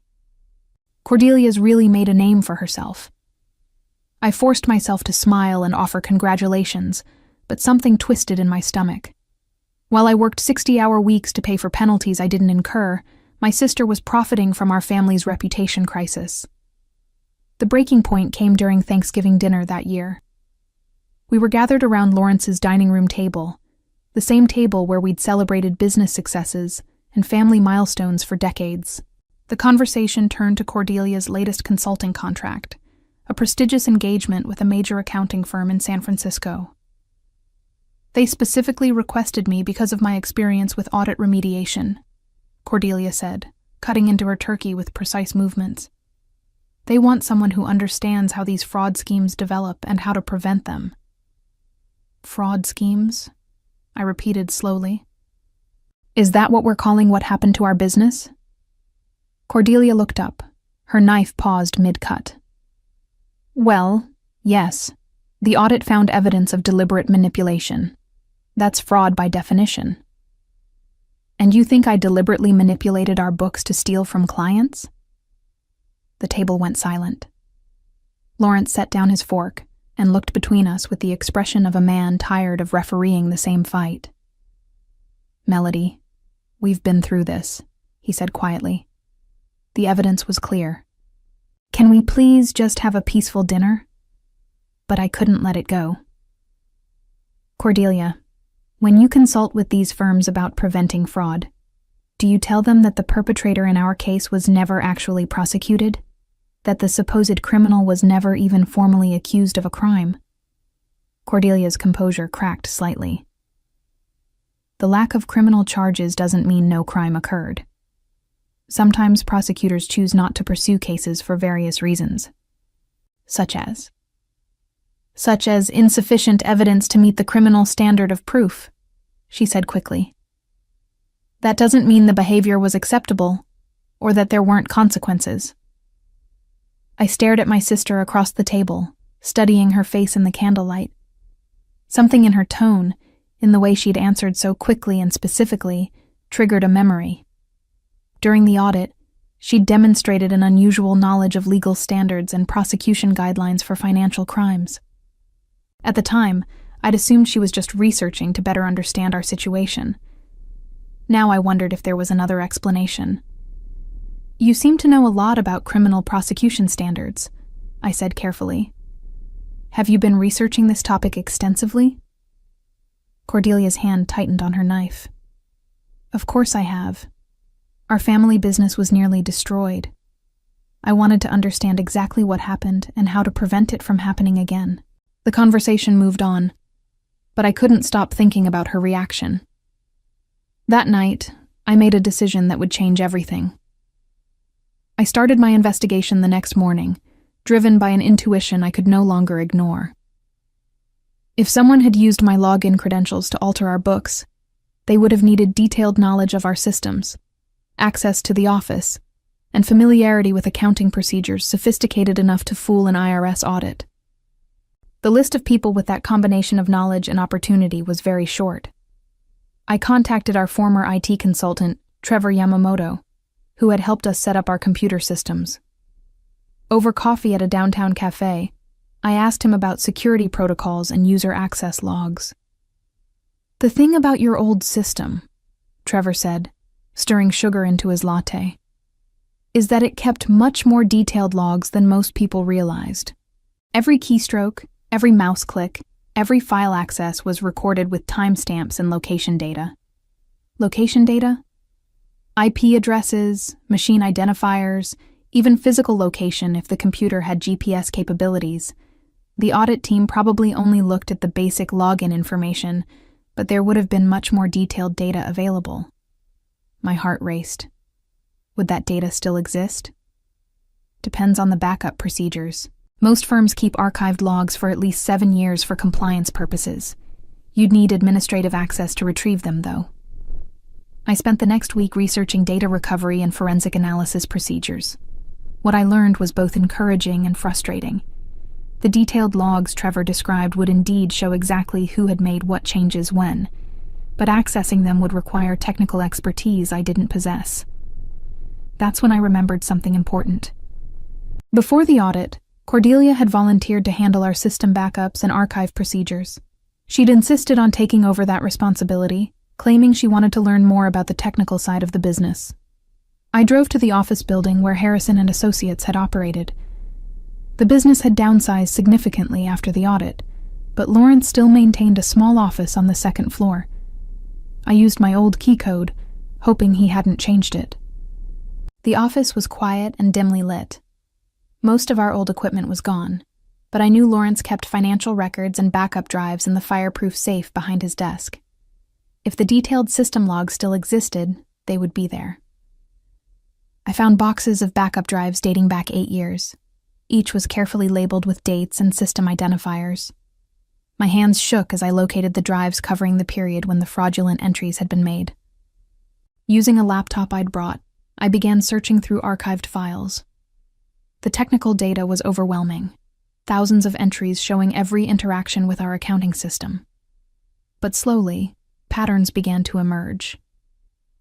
"Cordelia's really made a name for herself." I forced myself to smile and offer congratulations, but something twisted in my stomach. While I worked 60-hour weeks to pay for penalties I didn't incur, my sister was profiting from our family's reputation crisis. The breaking point came during Thanksgiving dinner that year. We were gathered around Lawrence's dining room table, the same table where we'd celebrated business successes and family milestones for decades. The conversation turned to Cordelia's latest consulting contract, a prestigious engagement with a major accounting firm in San Francisco. "They specifically requested me because of my experience with audit remediation," Cordelia said, cutting into her turkey with precise movements. "They want someone who understands how these fraud schemes develop and how to prevent them." "Fraud schemes?" I repeated slowly. "Is that what we're calling what happened to our business?" Cordelia looked up, her knife paused mid-cut. "Well, yes. The audit found evidence of deliberate manipulation. That's fraud by definition." "And you think I deliberately manipulated our books to steal from clients?" The table went silent. Lawrence set down his fork and looked between us with the expression of a man tired of refereeing the same fight. "Melody, we've been through this," he said quietly. The evidence was clear. "Can we please just have a peaceful dinner?" But I couldn't let it go. "Cordelia, when you consult with these firms about preventing fraud, do you tell them that the perpetrator in our case was never actually prosecuted? That the supposed criminal was never even formally accused of a crime?" Cordelia's composure cracked slightly. "The lack of criminal charges doesn't mean no crime occurred. Sometimes prosecutors choose not to pursue cases for various reasons. Such as insufficient evidence to meet the criminal standard of proof," she said quickly. "That doesn't mean the behavior was acceptable, or that there weren't consequences." I stared at my sister across the table, studying her face in the candlelight. Something in her tone, in the way she'd answered so quickly and specifically, triggered a memory. During the audit, she'd demonstrated an unusual knowledge of legal standards and prosecution guidelines for financial crimes. At the time, I'd assumed she was just researching to better understand our situation. Now I wondered if there was another explanation. "You seem to know a lot about criminal prosecution standards," I said carefully. "Have you been researching this topic extensively?" Cordelia's hand tightened on her knife. "Of course I have. Our family business was nearly destroyed. I wanted to understand exactly what happened and how to prevent it from happening again." The conversation moved on, but I couldn't stop thinking about her reaction. That night, I made a decision that would change everything. I started my investigation the next morning, driven by an intuition I could no longer ignore. If someone had used my login credentials to alter our books, they would have needed detailed knowledge of our systems, access to the office, and familiarity with accounting procedures sophisticated enough to fool an IRS audit. The list of people with that combination of knowledge and opportunity was very short. I contacted our former IT consultant, Trevor Yamamoto, who had helped us set up our computer systems. Over coffee at a downtown cafe, I asked him about security protocols and user access logs. "The thing about your old system," Trevor said, stirring sugar into his latte, "is that it kept much more detailed logs than most people realized. Every keystroke, every mouse click, every file access was recorded with timestamps and location data. Location data? IP addresses, machine identifiers, even physical location if the computer had GPS capabilities. The audit team probably only looked at the basic login information, but there would have been much more detailed data available. My heart raced. Would that data still exist? Depends on the backup procedures. Most firms keep archived logs for at least 7 years for compliance purposes. You'd need administrative access to retrieve them, though. I spent the next week researching data recovery and forensic analysis procedures. What I learned was both encouraging and frustrating. The detailed logs Trevor described would indeed show exactly who had made what changes when, but accessing them would require technical expertise I didn't possess. That's when I remembered something important. Before the audit, Cordelia had volunteered to handle our system backups and archive procedures. She'd insisted on taking over that responsibility, claiming she wanted to learn more about the technical side of the business. I drove to the office building where Harrison and Associates had operated. The business had downsized significantly after the audit, but Lawrence still maintained a small office on the second floor. I used my old key code, hoping he hadn't changed it. The office was quiet and dimly lit. Most of our old equipment was gone, but I knew Lawrence kept financial records and backup drives in the fireproof safe behind his desk. If the detailed system logs still existed, they would be there. I found boxes of backup drives dating back 8 years. Each was carefully labeled with dates and system identifiers. My hands shook as I located the drives covering the period when the fraudulent entries had been made. Using a laptop I'd brought, I began searching through archived files. The technical data was overwhelming, thousands of entries showing every interaction with our accounting system. But slowly, patterns began to emerge.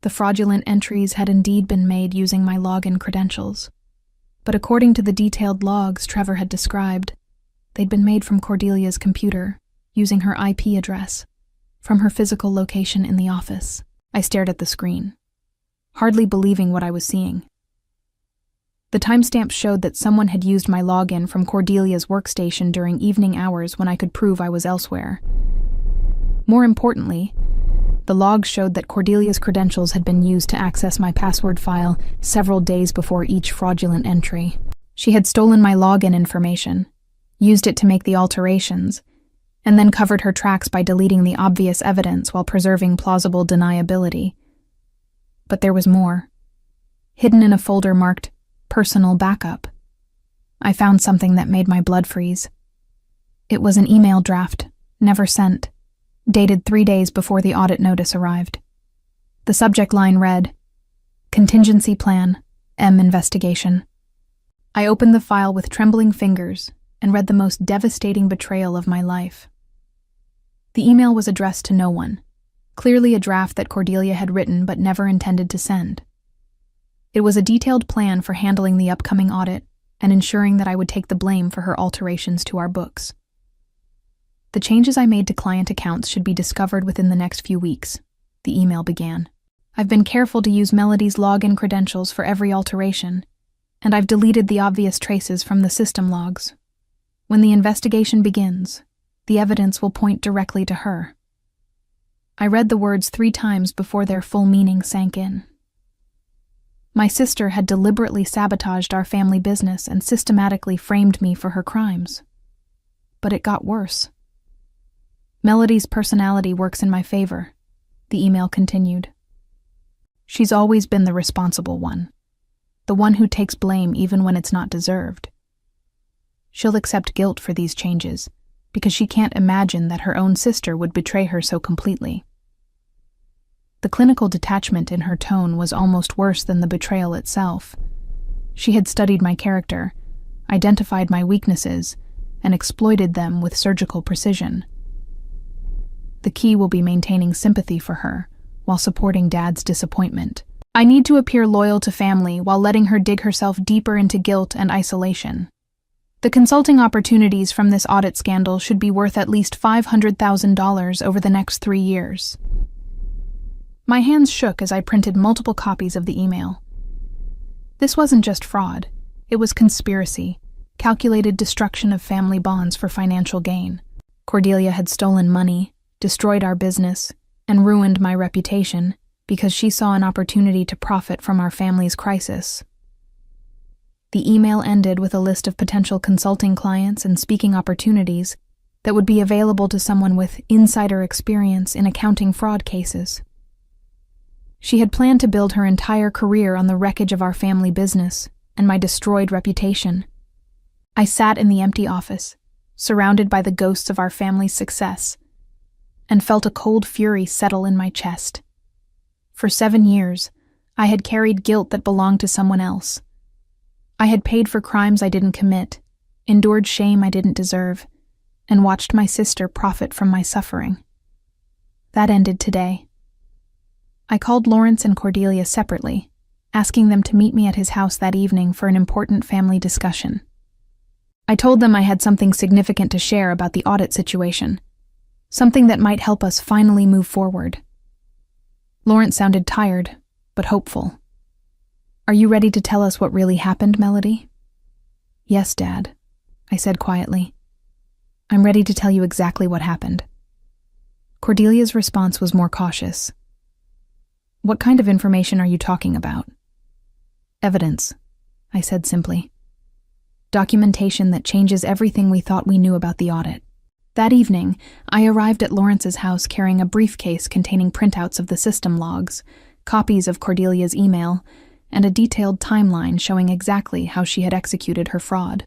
The fraudulent entries had indeed been made using my login credentials. But according to the detailed logs Trevor had described, they'd been made from Cordelia's computer, using her IP address, from her physical location in the office. I stared at the screen, hardly believing what I was seeing. The timestamp showed that someone had used my login from Cordelia's workstation during evening hours when I could prove I was elsewhere. More importantly, the logs showed that Cordelia's credentials had been used to access my password file several days before each fraudulent entry. She had stolen my login information, used it to make the alterations, and then covered her tracks by deleting the obvious evidence while preserving plausible deniability. But there was more. Hidden in a folder marked Personal Backup, I found something that made my blood freeze. It was an email draft, never sent, dated 3 days before the audit notice arrived. The subject line read, Contingency Plan, M Investigation. I opened the file with trembling fingers and read the most devastating betrayal of my life. The email was addressed to no one, clearly a draft that Cordelia had written but never intended to send. It was a detailed plan for handling the upcoming audit and ensuring that I would take the blame for her alterations to our books. The changes I made to client accounts should be discovered within the next few weeks, the email began. I've been careful to use Melody's login credentials for every alteration, and I've deleted the obvious traces from the system logs. When the investigation begins, the evidence will point directly to her. I read the words 3 times before their full meaning sank in. My sister had deliberately sabotaged our family business and systematically framed me for her crimes. But it got worse. Melody's personality works in my favor, the email continued. She's always been the responsible one, the one who takes blame even when it's not deserved. She'll accept guilt for these changes because she can't imagine that her own sister would betray her so completely. The clinical detachment in her tone was almost worse than the betrayal itself. She had studied my character, identified my weaknesses, and exploited them with surgical precision. The key will be maintaining sympathy for her while supporting Dad's disappointment. I need to appear loyal to family while letting her dig herself deeper into guilt and isolation. The consulting opportunities from this audit scandal should be worth at least $500,000 over the next 3 years. My hands shook as I printed multiple copies of the email. This wasn't just fraud, it was conspiracy, calculated destruction of family bonds for financial gain. Cordelia had stolen money, destroyed our business, and ruined my reputation because she saw an opportunity to profit from our family's crisis. The email ended with a list of potential consulting clients and speaking opportunities that would be available to someone with insider experience in accounting fraud cases. She had planned to build her entire career on the wreckage of our family business and my destroyed reputation. I sat in the empty office, surrounded by the ghosts of our family's success, and felt a cold fury settle in my chest. For 7 years, I had carried guilt that belonged to someone else. I had paid for crimes I didn't commit, endured shame I didn't deserve, and watched my sister profit from my suffering. That ended today. I called Lawrence and Cordelia separately, asking them to meet me at his house that evening for an important family discussion. I told them I had something significant to share about the audit situation, something that might help us finally move forward. Lawrence sounded tired, but hopeful. "Are you ready to tell us what really happened, Melody?" "Yes, Dad," I said quietly. "I'm ready to tell you exactly what happened." Cordelia's response was more cautious. "What kind of information are you talking about?" "Evidence," I said simply. "Documentation that changes everything we thought we knew about the audit." That evening, I arrived at Lawrence's house carrying a briefcase containing printouts of the system logs, copies of Cordelia's email, and a detailed timeline showing exactly how she had executed her fraud.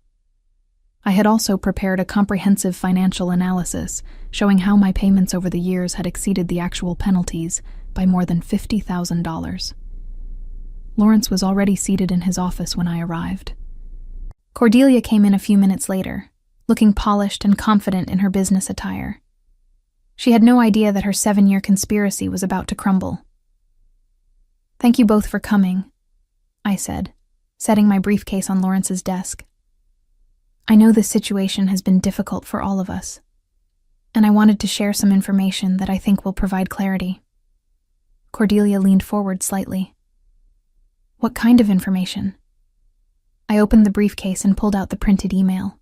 I had also prepared a comprehensive financial analysis showing how my payments over the years had exceeded the actual penalties by more than $50,000. Lawrence was already seated in his office when I arrived. Cordelia came in a few minutes later, looking polished and confident in her business attire. She had no idea that her 7-year conspiracy was about to crumble. "Thank you both for coming," I said, setting my briefcase on Lawrence's desk. "I know this situation has been difficult for all of us, and I wanted to share some information that I think will provide clarity." Cordelia leaned forward slightly. "What kind of information?" I opened the briefcase and pulled out the printed email.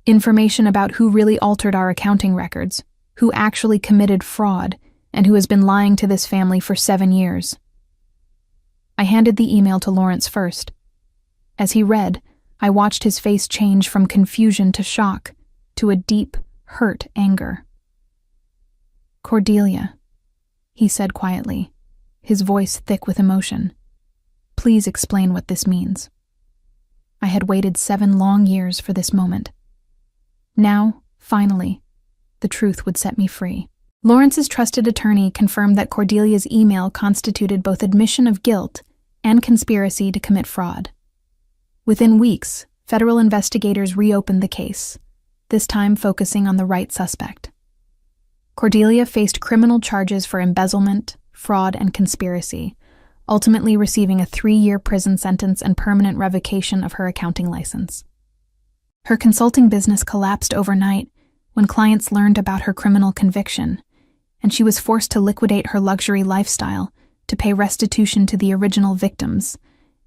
"Information about who really altered our accounting records, who actually committed fraud, and who has been lying to this family for 7 years." I handed the email to Lawrence first. As he read, I watched his face change from confusion to shock, to a deep, hurt anger. "Cordelia," he said quietly, his voice thick with emotion, "please explain what this means." I had waited 7 long years for this moment. Now, finally, the truth would set me free. Lawrence's trusted attorney confirmed that Cordelia's email constituted both admission of guilt and conspiracy to commit fraud. Within weeks, federal investigators reopened the case, this time focusing on the right suspect. Cordelia faced criminal charges for embezzlement, fraud, and conspiracy, ultimately receiving a 3-year prison sentence and permanent revocation of her accounting license. Her consulting business collapsed overnight when clients learned about her criminal conviction, and she was forced to liquidate her luxury lifestyle to pay restitution to the original victims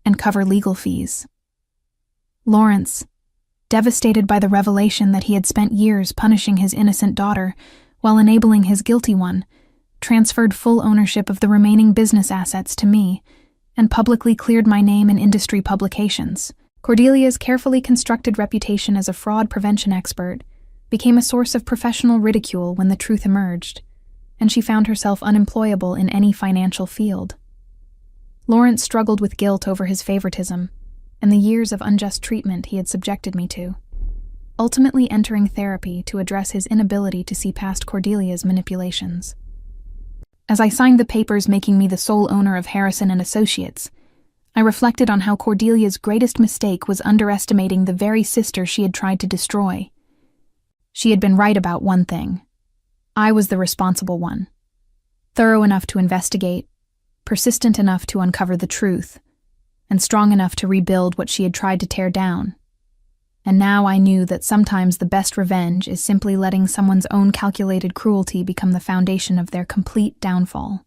and cover legal fees. Lawrence, devastated by the revelation that he had spent years punishing his innocent daughter while enabling his guilty one, transferred full ownership of the remaining business assets to me and publicly cleared my name in industry publications. Cordelia's carefully constructed reputation as a fraud prevention expert became a source of professional ridicule when the truth emerged, and she found herself unemployable in any financial field. Lawrence struggled with guilt over his favoritism and the years of unjust treatment he had subjected me to, ultimately entering therapy to address his inability to see past Cordelia's manipulations. As I signed the papers making me the sole owner of Harrison and Associates, I reflected on how Cordelia's greatest mistake was underestimating the very sister she had tried to destroy. She had been right about one thing. I was the responsible one. Thorough enough to investigate, persistent enough to uncover the truth, and strong enough to rebuild what she had tried to tear down. And now I knew that sometimes the best revenge is simply letting someone's own calculated cruelty become the foundation of their complete downfall.